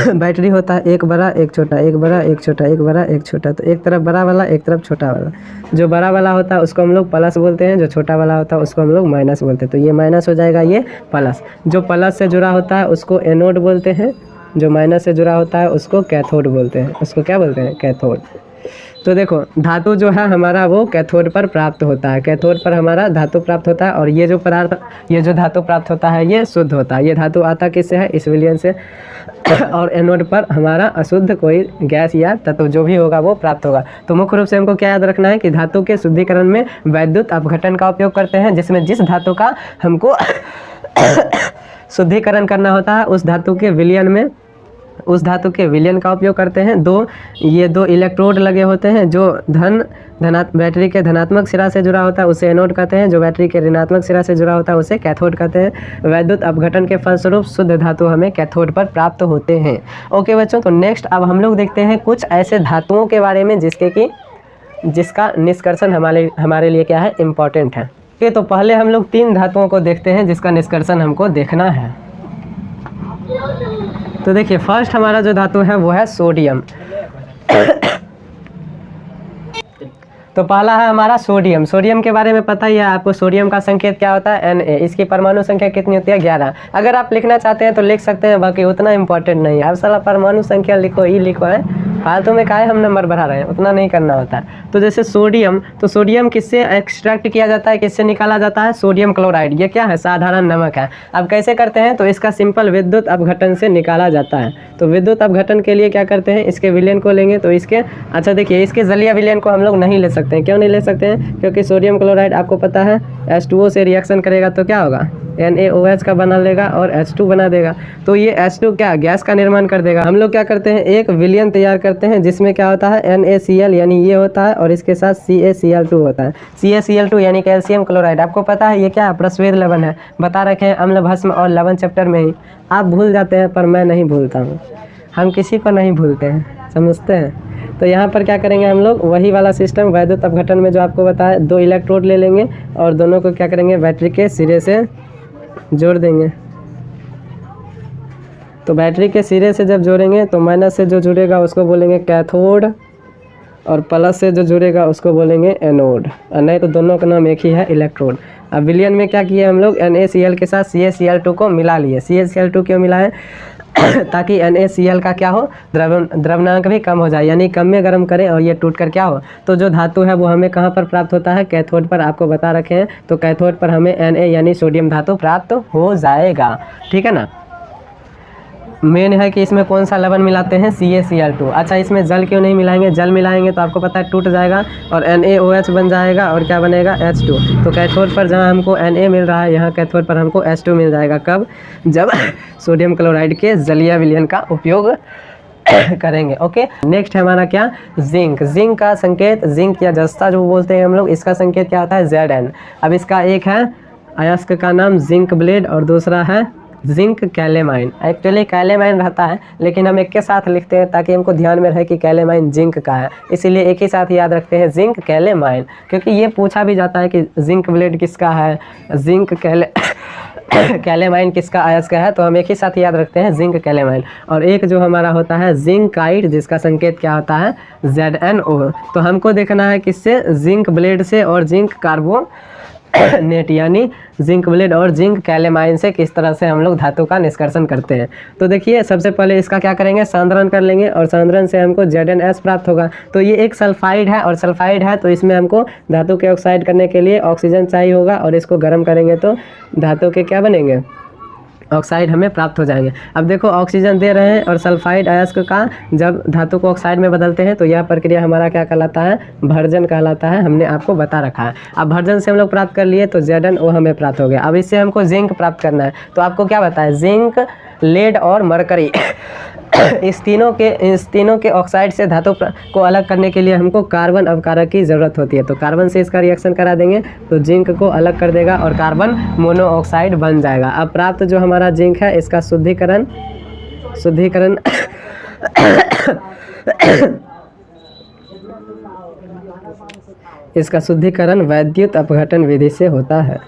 बैटरी होता है, एक बड़ा एक छोटा, एक बड़ा एक छोटा, एक बड़ा एक छोटा। तो एक तरफ बड़ा वाला एक तरफ छोटा वाला, जो बड़ा वाला होता है उसको हम लोग प्लस बोलते हैं, जो छोटा वाला होता है उसको हम लोग माइनस बोलते हैं। तो ये माइनस हो जाएगा, ये प्लस। जो प्लस से जुड़ा होता है उसको एनोड बोलते हैं जो माइनस से जुड़ा होता है उसको कैथोड बोलते हैं। उसको क्या बोलते हैं? कैथोड। तो देखो धातु जो है हमारा वो कैथोड पर प्राप्त होता है, कैथोड पर हमारा धातु प्राप्त होता है। और ये जो पदार्थ, ये जो धातु प्राप्त होता है ये शुद्ध होता है। ये धातु आता किससे है? इस विलयन से। और एनोड पर हमारा अशुद्ध कोई गैस या तत्व जो भी होगा वो प्राप्त होगा। तो मुख्य रूप से हमको क्या याद रखना है कि धातु के शुद्धिकरण में वैद्युत अपघटन का उपयोग करते हैं, जिसमें जिस धातु का हमको शुद्धिकरण करना होता है उस धातु के विलयन का उपयोग करते हैं। ये दो इलेक्ट्रोड लगे होते हैं, जो बैटरी के धनात्मक सिरा से जुड़ा होता है उसे एनोड कहते हैं, जो बैटरी के ऋणात्मक सिरा से जुड़ा होता है उसे कैथोड कहते हैं। वैद्युत अपघटन के फलस्वरूप शुद्ध धातु हमें कैथोड पर प्राप्त होते हैं। ओके बच्चों, तो नेक्स्ट अब हम लोग देखते हैं कुछ ऐसे धातुओं के बारे में जिसका निष्कर्षण हमारे लिए क्या है? इम्पॉर्टेंट है। ओके, तो पहले हम लोग 3 धातुओं को देखते हैं जिसका निष्कर्षण हमको देखना है। तो देखिए फर्स्ट हमारा जो धातु है वो है सोडियम। तो पहला है हमारा सोडियम। सोडियम के बारे में पता ही है आपको, सोडियम का संकेत क्या होता है? Na। इसकी परमाणु संख्या कितनी होती है? 11। अगर आप लिखना चाहते हैं तो लिख सकते हैं, बाकी उतना इंपॉर्टेंट नहीं है। आप साला परमाणु संख्या लिखो ही लिखो है, फालतू में काहे हम नंबर बढ़ा रहे हैं, उतना नहीं करना होता है। तो जैसे सोडियम, तो सोडियम किससे एक्सट्रैक्ट किया जाता है, किससे निकाला जाता है? Sodium chloride. ये क्या है? साधारण नमक है। अब कैसे करते हैं? तो इसका सिंपल विद्युत अपघटन से निकाला जाता है। तो विद्युत अपघटन के लिए क्या करते हैं? इसके विलयन को लेंगे तो इसके, अच्छा देखिए इसके जलीय विलयन को हम लोग नहीं ले सकते हैं। क्यों नहीं ले सकते हैं? क्योंकि सोडियम क्लोराइड आपको पता है H2O से रिएक्शन करेगा तो क्या होगा? NaOH का बना लेगा और H2 बना देगा। तो ये H2 क्या? गैस का निर्माण कर देगा। हम लोग क्या करते हैं? एक विलयन तैयार करते हैं जिसमें क्या होता है? NaCl यानी ये होता है और इसके साथ CaCl2 होता है। CaCl2 यानी कैल्शियम क्लोराइड। आपको पता है ये क्या? प्रस्वेद लवण है। बता रखे हैं अम्ल भस्म और लवण चैप्टर में ही। आप भूल जाते हैं पर मैं नहीं भूलता हूँ, हम किसी को नहीं भूलते हैं, समझते हैं। तो यहाँ पर क्या करेंगे हम लोग? वही वाला सिस्टम वैद्युत अपघटन में जो आपको बताया, 2 इलेक्ट्रोड ले लेंगे और दोनों को क्या करेंगे? बैटरी के सिरे से जोड़ देंगे। तो बैटरी के सिरे से जब जोड़ेंगे तो माइनस से जो जुड़ेगा उसको बोलेंगे कैथोड और प्लस से जो जुड़ेगा उसको बोलेंगे एनोड। और नहीं तो दोनों का नाम एक ही है, इलेक्ट्रोड। अब विलयन में क्या किए हम लोग? NaCl के साथ CaCl2 को मिला लिए। CaCl2 क्यों मिलाएं? ताकि NaCl का क्या हो? द्रव्यनांक भी कम हो जाए, यानी कम में गर्म करें और ये टूट कर क्या हो? तो जो धातु है वो हमें कहाँ पर प्राप्त होता है? कैथोड पर। आपको बता रखे हैं। तो कैथोड पर हमें Na यानी सोडियम धातु प्राप्त हो जाएगा। ठीक है ना। मेन है कि इसमें कौन सा लवण मिलाते हैं? CaCl2। अच्छा, इसमें जल क्यों नहीं मिलाएंगे? जल मिलाएंगे तो आपको पता है टूट जाएगा और NaOH बन जाएगा और क्या बनेगा? H2। तो कैथोड पर जहाँ हमको Na मिल रहा है, यहाँ कैथोड पर हमको H2 मिल जाएगा। कब? जब सोडियम क्लोराइड के जलीय विलयन का उपयोग करेंगे। ओके, नेक्स्ट है हमारा क्या? जिंक। जिंक का संकेत, जिंक या जस्ता जो बोलते हैं हम लोग, इसका संकेत क्या होता है? Zn। अब इसका एक है अयस्क का नाम जिंक ब्लेड और दूसरा है जिंक कैलेमाइन। एक्चुअली कैलेमाइन रहता है लेकिन हम एक के साथ लिखते हैं ताकि हमको ध्यान में रहे कि कैलेमाइन जिंक का है, इसीलिए एक ही साथ याद रखते हैं जिंक कैलेमाइन। क्योंकि ये पूछा भी जाता है कि जिंक ब्लेड किसका है, जिंक कैलेमाइन किसका अयस्क है, तो हम एक ही साथ याद रखते हैं जिंक कैलेमाइन। और एक जो हमारा होता है जिंकाइड, जिसका संकेत क्या होता है? ZnO। तो हमको देखना है किससे? जिंक ब्लेड से और जिंक कार्बो नेट, यानी जिंक ब्लेड और जिंक कैलेमाइन से किस तरह से हम लोग धातु का निष्कर्षण करते हैं। तो देखिए सबसे पहले इसका क्या करेंगे? सांद्रण कर लेंगे और सांद्रण से हमको ZnS प्राप्त होगा। तो ये एक सल्फाइड है और सल्फाइड है तो इसमें हमको धातु के ऑक्साइड करने के लिए ऑक्सीजन चाहिए होगा और इसको गर्म करेंगे तो धातु के क्या बनेंगे? ऑक्साइड हमें प्राप्त हो जाएंगे। अब देखो ऑक्सीजन दे रहे हैं और सल्फाइड अयस्क का जब धातु को ऑक्साइड में बदलते हैं तो यह प्रक्रिया हमारा क्या कहलाता है? भर्जन कहलाता है। हमने आपको बता रखा है। अब भर्जन से हम लोग प्राप्त कर लिए तो ZnO हमें प्राप्त हो गया। अब इससे हमको जिंक प्राप्त करना है तो आपको क्या बताया? जिंक, लेड और मरकरी इस तीनों के ऑक्साइड से धातु को अलग करने के लिए हमको कार्बन अवकारक की ज़रूरत होती है। तो कार्बन से इसका रिएक्शन करा देंगे तो जिंक को अलग कर देगा और कार्बन मोनोऑक्साइड बन जाएगा। अब प्राप्त जो हमारा जिंक है इसका शुद्धिकरण इसका शुद्धिकरण वैद्युत अपघटन विधि से होता है।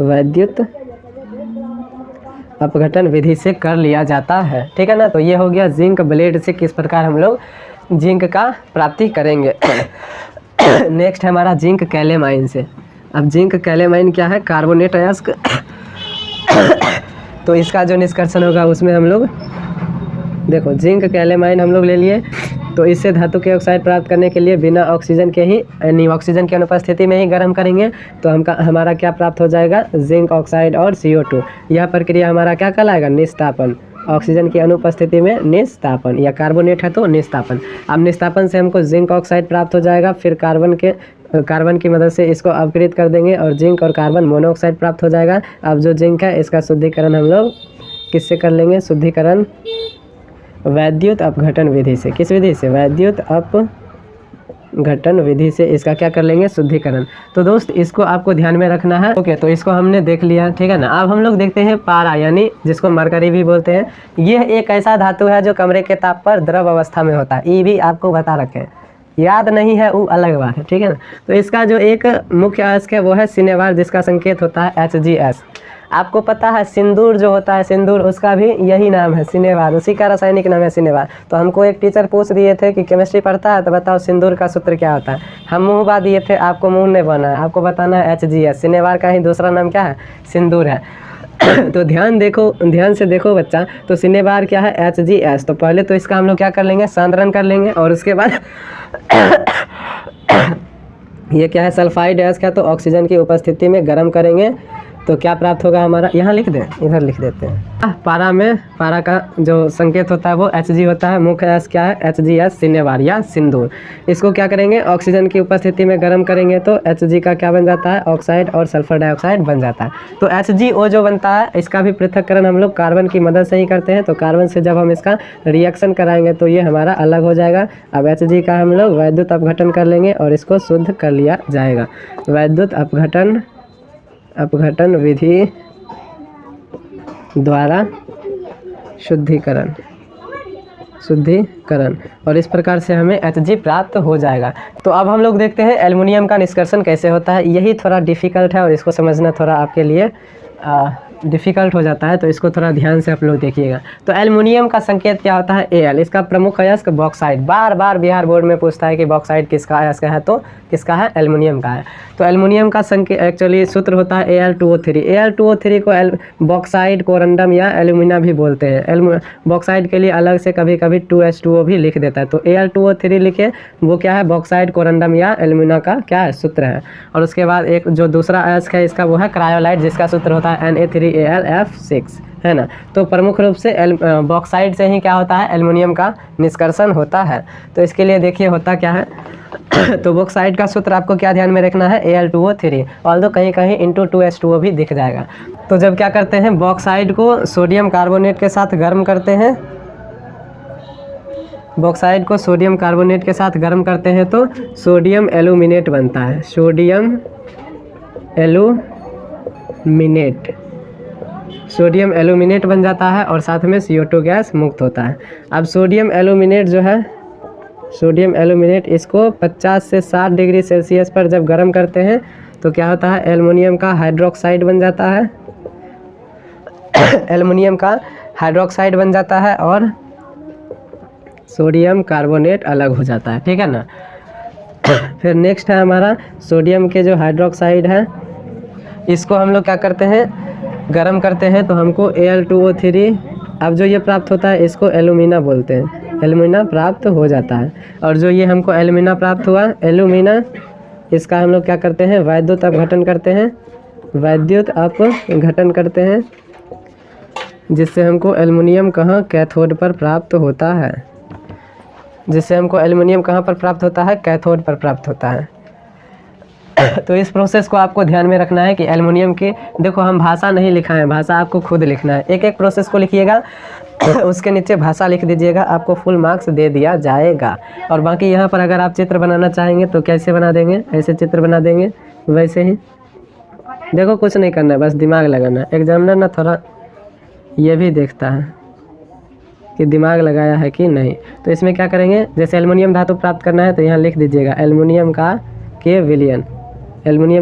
वैद्युत अपघटन विधि से कर लिया जाता है। ठीक है ना। तो ये हो गया जिंक ब्लेड से किस प्रकार हम लोग जिंक का प्राप्ति करेंगे। नेक्स्ट है हमारा जिंक कैलेमाइन से। अब जिंक कैलेमाइन क्या है? कार्बोनेट अयस्क। तो इसका जो निष्कर्षण होगा उसमें हम लोग देखो जिंक का एलेमाइन हम लोग ले लिए, तो इससे धातु के ऑक्साइड प्राप्त करने के लिए बिना ऑक्सीजन के ही यानी ऑक्सीजन की अनुपस्थिति में ही गर्म करेंगे तो हमारा क्या प्राप्त हो जाएगा, जिंक ऑक्साइड और CO2। यह प्रक्रिया हमारा क्या कहलाएगा, निस्तापन। ऑक्सीजन की अनुपस्थिति में निस्तापन, या कार्बोनेट है तो निस्तापन। अब निस्तापन से हमको जिंक ऑक्साइड प्राप्त हो जाएगा, फिर कार्बन की मदद से इसको अपघृत कर देंगे और जिंक और कार्बन मोनोऑक्साइड प्राप्त हो जाएगा। अब जो जिंक है इसका शुद्धिकरण हम लोग किससे कर लेंगे, शुद्धिकरण वैद्युत अपघटन विधि से। किस विधि से, वैद्युत अपघटन विधि से इसका क्या कर लेंगे, शुद्धिकरण। तो दोस्त इसको आपको ध्यान में रखना है। ओके, तो इसको हमने देख लिया, ठीक है ना। अब हम लोग देखते हैं पारा, यानी जिसको मरकरी भी बोलते हैं। यह एक ऐसा धातु है जो कमरे के ताप पर द्रव अवस्था में होता है। ये भी आपको बता रखे हैं, याद नहीं है वो अलग बात है, ठीक है ना। तो इसका जो एक मुख्य अयस्क है वो है सिनेबार, जिसका संकेत होता है Hgs। आपको पता है सिंदूर जो होता है, सिंदूर, उसका भी यही नाम है, सिनेबार, उसी का रासायनिक नाम है सिनेबार। तो हमको एक टीचर पूछ दिए थे कि केमिस्ट्री पढ़ता है तो बताओ सिंदूर का सूत्र क्या होता है। हम मुँह बा दिए थे, आपको मुँह नहीं बना है, आपको बताना है Hgs। सिनेबार का ही दूसरा नाम क्या है, सिंदूर है। तो ध्यान से देखो बच्चा, तो सिनेबार क्या है, Hgs। तो पहले तो इसका हम लोग क्या कर लेंगे, सांद्रण कर लेंगे, और उसके बाद ये क्या है, सल्फाइड अयस्क है, तो ऑक्सीजन की उपस्थिति में गर्म करेंगे तो क्या प्राप्त होगा हमारा, यहाँ लिख दें, इधर लिख देते हैं। पारा का जो संकेत होता है वो Hg होता है। मुख्य अयस्क क्या है, Hgs, सिनेबार या सिंदूर। इसको क्या करेंगे, ऑक्सीजन की उपस्थिति में गर्म करेंगे तो Hg का क्या बन जाता है, ऑक्साइड और सल्फर डाइऑक्साइड बन जाता है। तो HgO जो बनता है इसका भी पृथक्करण हम लोग कार्बन की मदद से ही करते हैं। तो कार्बन से जब हम इसका रिएक्शन कराएंगे तो ये हमारा अलग हो जाएगा। अब Hg का हम लोग वैद्युत अपघटन कर लेंगे और इसको शुद्ध कर लिया जाएगा। वैद्युत अपघटन विधि द्वारा शुद्धिकरण, और इस प्रकार से हमें Hg प्राप्त हो जाएगा। तो अब हम लोग देखते हैं एल्युमिनियम का निष्कर्षण कैसे होता है। यही थोड़ा डिफ़िकल्ट है और इसको समझना थोड़ा आपके लिए डिफ़िकल्ट हो जाता है, तो इसको थोड़ा ध्यान से आप लोग देखिएगा। तो एल्युमिनियम का संकेत क्या होता है, Al। इसका प्रमुख अयस्क बॉक्साइट। बार बार बिहार बोर्ड में पूछता है कि बॉक्साइट किसका अयस्क है, तो किसका है, एल्युमिनियम का है। तो एल्युमिनियम का संकेत एक्चुअली सूत्र होता है Al2O3। Al2O3 को बॉक्साइट, कोरंडम या एल्यूमिना भी बोलते हैं। बॉक्साइट के लिए अलग से कभी कभी 2H2O भी लिख देता है। तो Al2O3 लिखे, वो क्या है, बॉक्साइट, कोरंडम या एल्यूमिना का क्या है, सूत्र है। और उसके बाद एक जो दूसरा अयस्क है इसका वो है क्रायोलाइट, जिसका सूत्र होता है Na3Al(F6), है ना। तो प्रमुख रूप से बॉक्साइट से ही क्या होता है, एल्युमिनियम का निष्कर्षण होता है। तो इसके लिए देखिए होता क्या है तो बॉक्साइट का सूत्र आपको क्या ध्यान में रखना है, Al2O3, ऑल्दो कहीं कहीं इंटू 2H2O भी दिख जाएगा। तो जब क्या करते हैं, बॉक्साइट को सोडियम कार्बोनेट के साथ गर्म करते हैं, बॉक्साइट को सोडियम कार्बोनेट के साथ गर्म करते हैं तो सोडियम एल्यूमिनेट बनता है। सोडियम एल्यूमिनेट बन जाता है और साथ में CO2 गैस मुक्त होता है। अब सोडियम एल्यूमिनेट जो है, सोडियम एल्यूमिनेट, इसको 50 से 60 डिग्री सेल्सियस पर जब गर्म करते हैं तो क्या होता है, एल्युमिनियम का हाइड्रोक्साइड बन जाता है। एल्युमिनियम का हाइड्रोक्साइड बन जाता है और सोडियम कार्बोनेट अलग हो जाता है, ठीक है ना। फिर नेक्स्ट है हमारा सोडियम के जो हाइड्रोक्साइड है, इसको हम लोग क्या करते हैं, गरम करते हैं तो हमको Al2O3, अब जो ये प्राप्त होता है इसको एल्यूमिना बोलते हैं, एल्यूमिना प्राप्त हो जाता है। और जो ये हमको एल्यूमिना प्राप्त हुआ, एल्यूमिना, इसका हम लोग क्या करते हैं, वैद्युत अपघटन करते हैं, जिससे हमको एल्युमिनियम कहाँ, कैथोड पर प्राप्त होता है। कैथोड पर प्राप्त होता है। तो इस प्रोसेस को आपको ध्यान में रखना है कि एल्युमिनियम की, देखो हम भाषा नहीं लिखा है, भाषा आपको खुद लिखना है। एक एक प्रोसेस को लिखिएगा, उसके नीचे भाषा लिख दीजिएगा, आपको फुल मार्क्स दे दिया जाएगा। और बाकी यहाँ पर अगर आप चित्र बनाना चाहेंगे तो कैसे बना देंगे, ऐसे चित्र बना देंगे, वैसे ही। देखो कुछ नहीं करना है, बस दिमाग लगाना है। एग्जामिनर ना थोड़ा ये भी देखता है कि दिमाग लगाया है कि नहीं। तो इसमें क्या करेंगे, जैसे एल्युमिनियम धातु प्राप्त करना है तो यहाँ लिख दीजिएगा एल्युमिनियम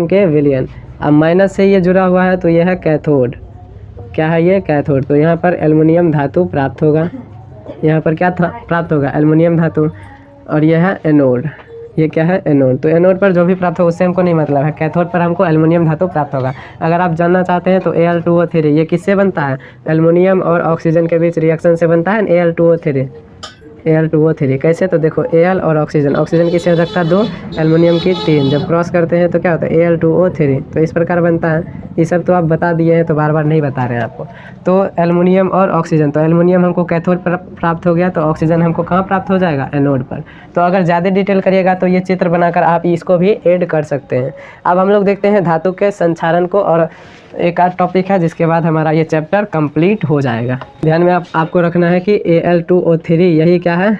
के विलयन। अब माइनस से ये जुड़ा हुआ है तो यह है कैथोड। क्या है ये, कैथोड। तो यहाँ पर एल्युमिनियम धातु प्राप्त होगा, यहाँ पर क्या प्राप्त होगा, एल्युमिनियम धातु। और यह है एनोड, ये क्या है, एनोड। तो एनोड पर जो भी प्राप्त हो उससे हमको नहीं मतलब है, कैथोड पर हमको एल्युमिनियम धातु प्राप्त होगा। अगर आप जानना चाहते हैं तो Al2O3 ये किससे बनता है, एल्युमिनियम और ऑक्सीजन के बीच रिएक्शन से बनता है Al2O3। Al2O3 कैसे, तो देखो Al और ऑक्सीजन, ऑक्सीजन की संयोजकता 2, एल्युमिनियम की 3, जब क्रॉस करते हैं तो क्या होता है Al2O3, तो इस प्रकार बनता है। ये सब तो आप बता दिए हैं तो बार बार नहीं बता रहे हैं आपको। तो एल्युमिनियम और ऑक्सीजन, तो एल्युमिनियम हमको कैथोड पर प्राप्त हो गया, तो ऑक्सीजन हमको कहाँ प्राप्त हो जाएगा, एनोड पर। तो अगर ज़्यादा डिटेल करिएगा तो ये चित्र बनाकर आप इसको भी ऐड कर सकते हैं। अब हम लोग देखते हैं धातु के संक्षारण को, और एक आध टॉपिक है जिसके बाद हमारा ये चैप्टर कंप्लीट हो जाएगा। ध्यान में आपको रखना है कि Al2O3 यही क्या है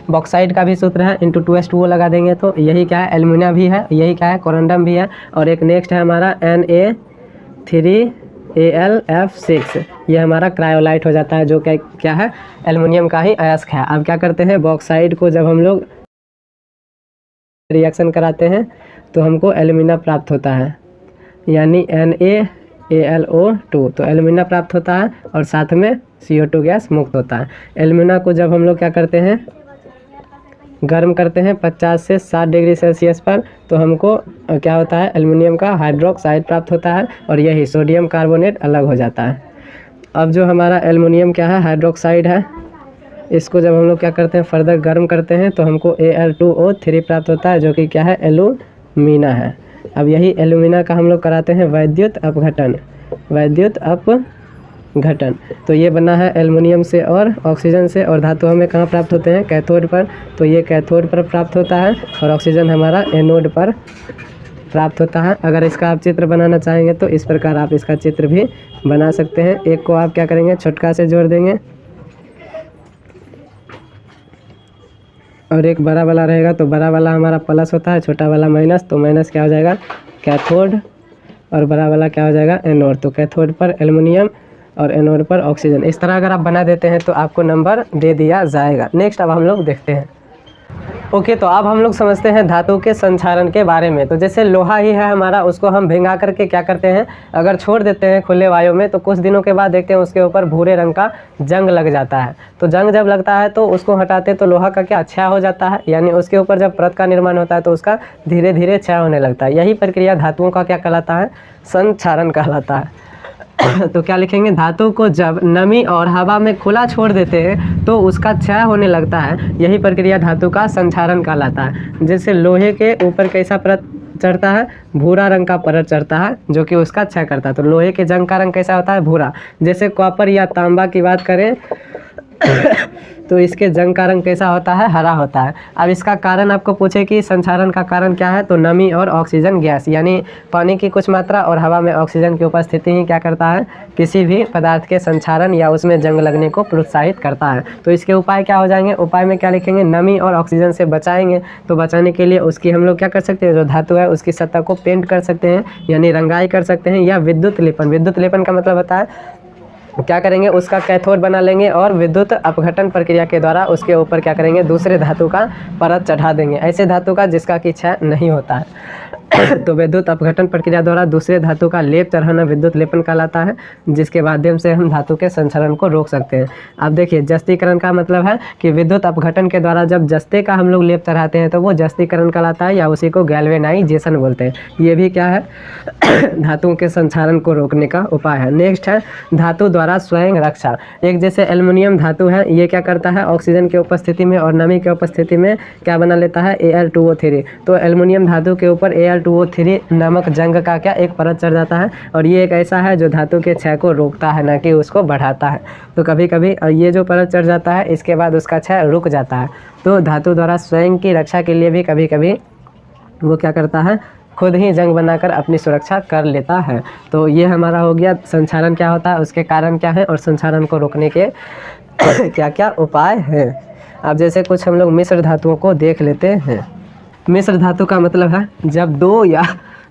बॉक्साइड का भी सूत्र है, इंटू 2s2o लगा देंगे तो यही क्या है, एल्युमिनियम भी है, यही क्या है, कोरंडम भी है। और एक नेक्स्ट है हमारा Na3Al(F6), ये हमारा क्रायोलाइट हो जाता है, जो क्या है, एल्युमिनियम का ही अयस्क है। अब क्या करते हैं, बॉक्साइड को जब हम लोग रिएक्शन कराते हैं तो हमको एल्युमिना प्राप्त होता है, यानी NaAlO2, तो एल्युमिना प्राप्त होता है और साथ में CO2 गैस मुक्त होता है। एल्युमिना को जब हम लोग क्या करते हैं, गर्म करते हैं 50 से 60 डिग्री सेल्सियस पर, तो हमको क्या होता है, एल्युमिनियम का हाइड्रोक्साइड प्राप्त होता है, और यही सोडियम कार्बोनेट अलग हो जाता है। अब जो हमारा एल्युमिनियम क्या है, हाइड्रोक्साइड है, इसको जब हम लोग क्या करते हैं, फर्दर गर्म करते हैं तो हमको Al2O3 प्राप्त होता है, जो कि क्या है, एल्युमिना है। अब यही एल्युमिना का हम लोग कराते हैं वैद्युत अपघटन, वैद्युत अपघटन। तो ये बना है एल्युमिनियम से और ऑक्सीजन से, और धातु हमें कहाँ प्राप्त होते हैं, कैथोड पर। तो ये कैथोड पर प्राप्त होता है और ऑक्सीजन हमारा एनोड पर प्राप्त होता है। अगर इसका आप चित्र बनाना चाहेंगे तो इस प्रकार आप इसका चित्र भी बना सकते हैं। एक को आप क्या करेंगे, छोटका से जोड़ देंगे, और एक बड़ा वाला रहेगा, तो बड़ा वाला हमारा प्लस होता है, छोटा वाला माइनस, तो माइनस क्या हो जाएगा, कैथोड, और बड़ा वाला क्या हो जाएगा, एनोड। तो कैथोड पर एल्युमिनियम और एनोड पर ऑक्सीजन। इस तरह अगर आप बना देते हैं तो आपको नंबर दे दिया जाएगा। नेक्स्ट अब हम लोग देखते हैं। ओके, तो अब हम लोग समझते हैं धातु के संक्षारण के बारे में। तो जैसे लोहा ही है हमारा, उसको हम भिंगा करके क्या करते हैं, अगर छोड़ देते हैं खुले वायु में, तो कुछ दिनों के बाद देखते हैं उसके ऊपर भूरे रंग का जंग लग जाता है। तो जंग जब लगता है तो उसको हटाते तो लोहा का क्या, क्षय हो जाता है, यानी उसके ऊपर जब परत का निर्माण होता है तो उसका धीरे धीरे क्षय होने लगता है। यही प्रक्रिया धातुओं का क्या कहलाता है, संक्षारण कहलाता है। तो क्या लिखेंगे, धातु को जब नमी और हवा में खुला छोड़ देते हैं तो उसका क्षय होने लगता है, यही प्रक्रिया धातु का संक्षारण कहलाता है। जैसे लोहे के ऊपर कैसा परत चढ़ता है, भूरा रंग का परत चढ़ता है, जो कि उसका क्षय करता है। तो लोहे के जंग का रंग कैसा होता है, भूरा। जैसे कॉपर या तांबा की बात करें तो इसके जंग का रंग कैसा होता है, हरा होता है। अब इसका कारण आपको पूछे कि संक्षारण का कारण क्या है, तो नमी और ऑक्सीजन गैस, यानी पानी की कुछ मात्रा और हवा में ऑक्सीजन की उपस्थिति ही क्या करता है, किसी भी पदार्थ के संक्षारण या उसमें जंग लगने को प्रोत्साहित करता है। तो इसके उपाय क्या हो जाएंगे, उपाय में क्या लिखेंगे, नमी और ऑक्सीजन से बचाएंगे। तो बचाने के लिए उसकी हम लोग क्या कर सकते हैं, जो धातु है उसकी सतह को पेंट कर सकते हैं, यानी रंगाई कर सकते हैं, या विद्युत लेपन। विद्युत लेपन का मतलब होता है क्या करेंगे, उसका कैथोड बना लेंगे और विद्युत अपघटन प्रक्रिया के द्वारा उसके ऊपर क्या करेंगे, दूसरे धातु का परत चढ़ा देंगे, ऐसे धातु का जिसका कि क्षय नहीं होता है। तो विद्युत अपघटन प्रक्रिया द्वारा दूसरे धातु का लेप चढ़ाना विद्युत लेपन कहलाता है, जिसके माध्यम से हम धातु के संक्षरण को रोक सकते हैं। अब देखिए, जस्तीकरण का मतलब है कि विद्युत अपघटन के द्वारा जब जस्ते का हम लोग लेप चढ़ाते हैं तो वो जस्तीकरण कहलाता है, या उसी को गैल्वेनाइजेशन बोलते हैं। ये भी क्या है, धातुओं के संक्षारण को रोकने का उपाय है। नेक्स्ट है धातु द्वारा स्वयं रक्षा। एक जैसे एल्युमिनियम धातु है, ये क्या करता है, ऑक्सीजन की उपस्थिति में और नमी की उपस्थिति में क्या बना लेता है, Al2O3। तो एल्युमिनियम धातु के ऊपर Al2O3 नामक जंग का क्या एक परत चढ़ जाता है, और ये एक ऐसा है जो धातु के क्षय को रोकता है, ना कि उसको बढ़ाता है। तो कभी कभी ये जो परत चढ़ जाता है इसके बाद उसका क्षय रुक जाता है। तो धातु द्वारा स्वयं की रक्षा के लिए भी कभी कभी वो क्या करता है, खुद ही जंग बनाकर अपनी सुरक्षा कर लेता है। तो ये हमारा हो गया संक्षारण क्या होता है, उसके कारण क्या है, और संक्षारण को रोकने के क्या क्या उपाय हैं। अब जैसे कुछ हम लोग मिश्र धातुओं को देख लेते हैं। मिश्र धातु का मतलब है जब दो या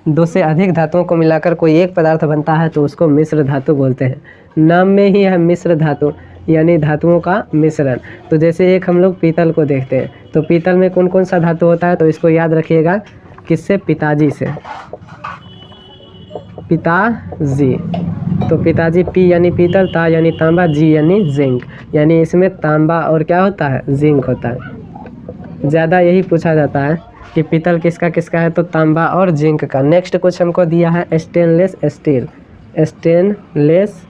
दो से अधिक धातुओं को मिलाकर कोई एक पदार्थ बनता है तो उसको मिश्र धातु बोलते हैं। नाम में ही है मिश्र धातु, यानी धातुओं का मिश्रण। तो जैसे एक हम लोग पीतल को देखते हैं, तो पीतल में कौन कौन सा धातु होता है, तो इसको याद रखिएगा, किससे, पिताजी से, पिताजी। तो पिताजी, पी यानी पीतल, ता यानी तांबा, जी यानी जिंक, यानी इसमें तांबा और क्या होता है, जिंक होता है। ज़्यादा यही पूछा जाता है कि पीतल किसका किसका है, तो तांबा और जिंक का। नेक्स्ट कुछ हमको दिया है स्टेनलेस स्टील। स्टेनलेस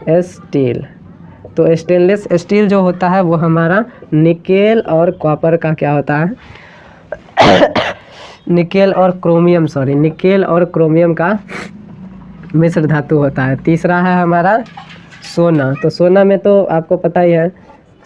स्टील, तो स्टेनलेस स्टील जो होता है वो हमारा निकेल और कॉपर का क्या होता है निकेल और क्रोमियम का मिश्र धातु होता है। तीसरा है हमारा सोना। तो सोना में तो आपको पता ही है,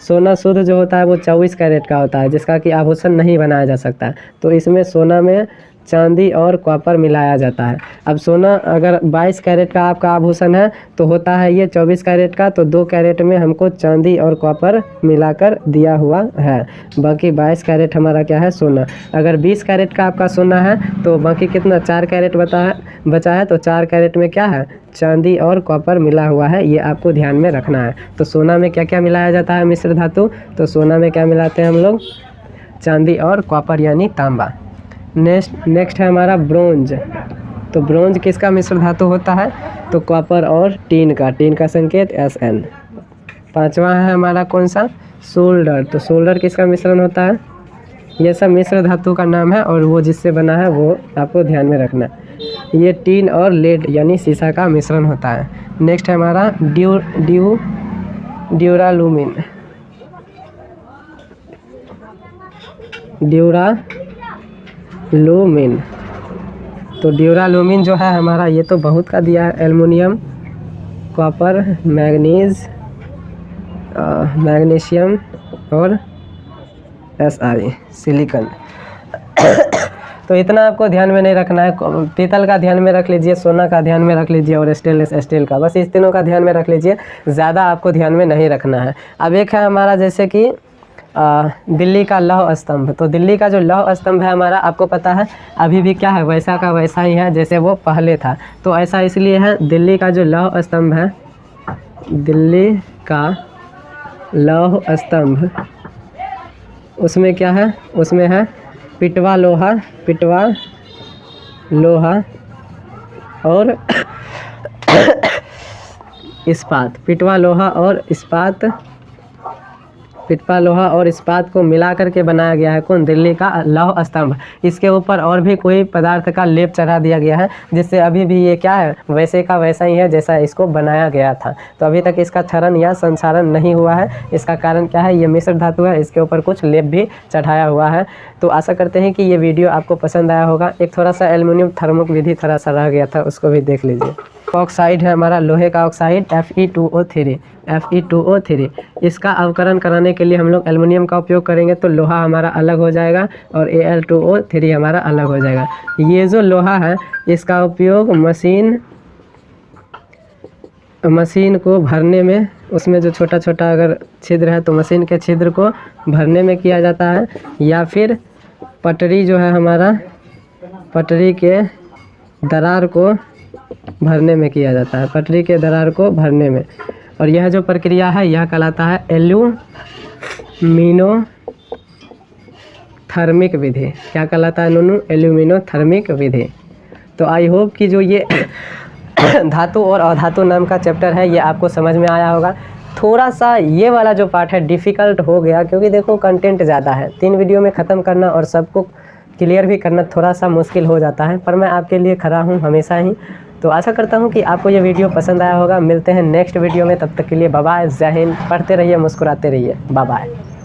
सोना शुद्ध जो होता है वो 24 कैरेट का होता है, जिसका कि आभूषण नहीं बनाया जा सकता। तो इसमें सोना में चांदी और कॉपर मिलाया जाता है। अब सोना अगर 22 कैरेट का आपका आभूषण है तो होता है ये 24 कैरेट का, तो 2 कैरेट में हमको चांदी और कॉपर मिलाकर दिया हुआ है। बाकी 22 कैरेट हमारा क्या है, सोना। अगर 20 कैरेट का आपका सोना है तो बाकी कितना 4 कैरेट बचा है, तो 4 कैरेट में क्या है, चांदी और कॉपर मिला हुआ है। ये आपको ध्यान में रखना है। तो सोना में क्या क्या मिलाया जाता है मिश्र धातु, तो सोना में क्या मिलाते हैं हम लोग, चांदी और कॉपर यानी तांबा। नेक्स्ट है हमारा ब्रोंज। तो ब्रोंज किसका मिश्र धातु होता है, तो कॉपर और टीन का संकेत Sn। पांचवा है हमारा कौन सा, सोल्डर। तो सोल्डर किसका मिश्रण होता है, ये सब मिश्र धातु का नाम है और वो जिससे बना है वो आपको ध्यान में रखना। ये टीन और लेड यानी शीशा का मिश्रण होता है। नेक्स्ट है हमारा ड्यूरालुमिन। तो ड्यूरालुमिन जो है हमारा, ये तो बहुत का दिया है, एल्युमिनियम, कॉपर, मैग्नीशियम और Si सिलिकॉन। तो इतना आपको ध्यान में नहीं रखना है। पीतल का ध्यान में रख लीजिए, सोना का ध्यान में रख लीजिए और स्टेनलेस स्टील का, बस इस तीनों का ध्यान में रख लीजिए, ज़्यादा आपको ध्यान में नहीं रखना है। अब एक है हमारा जैसे कि दिल्ली का लौह स्तंभ। तो दिल्ली का जो लौह स्तंभ है हमारा, आपको पता है अभी भी क्या है, वैसा का वैसा ही है जैसे वो पहले था। तो ऐसा इसलिए है, दिल्ली का जो लौह स्तंभ है, दिल्ली का लौह स्तंभ, उसमें क्या है, उसमें है पिटवा लोहा और इस्पात। पिटवा लोहा और इस्पात को मिला करके बनाया गया है कौन, दिल्ली का लौह स्तंभ। इसके ऊपर और भी कोई पदार्थ का लेप चढ़ा दिया गया है, जिससे अभी भी ये क्या है, वैसे का वैसा ही है जैसा इसको बनाया गया था। तो अभी तक इसका क्षरण या संक्षारण नहीं हुआ है। इसका कारण क्या है, ये मिश्र धातु है, इसके ऊपर कुछ लेप भी चढ़ाया हुआ है। तो आशा करते हैं कि ये वीडियो आपको पसंद आया होगा। एक थोड़ा सा एल्युमिनियम थर्मोक विधि थोड़ा सा रह गया था, उसको भी देख लीजिए। ऑक्साइड है हमारा, लोहे का ऑक्साइड Fe2O3। इसका अवकरण कराने के लिए हम लोग एल्युमिनियम का उपयोग करेंगे, तो लोहा हमारा अलग हो जाएगा और Al2O3 हमारा अलग हो जाएगा। ये जो लोहा है इसका उपयोग मशीन को भरने में, उसमें जो छोटा छोटा अगर छिद्र है तो मशीन के छिद्र को भरने में किया जाता है, या फिर पटरी जो है हमारा, पटरी के दरार को भरने में किया जाता है, पटरी के दरार को भरने में। और यह जो प्रक्रिया है यह कहलाता है एल्यूमिनोथर्मिक विधि। क्या कहलाता है नूनू, एल्यूमिनोथर्मिक विधि। तो आई होप कि जो ये धातु और अधातु नाम का चैप्टर है ये आपको समझ में आया होगा। थोड़ा सा ये वाला जो पार्ट है डिफ़िकल्ट हो गया, क्योंकि देखो कंटेंट ज़्यादा है, 3 वीडियो में ख़त्म करना और सबको क्लियर भी करना थोड़ा सा मुश्किल हो जाता है, पर मैं आपके लिए खड़ा हूँ हमेशा ही। तो आशा करता हूँ कि आपको ये वीडियो पसंद आया होगा। मिलते हैं नेक्स्ट वीडियो में, तब तक के लिए बाय बाय, जय हिंद। पढ़ते रहिए, मुस्कुराते रहिए, बाय बाय।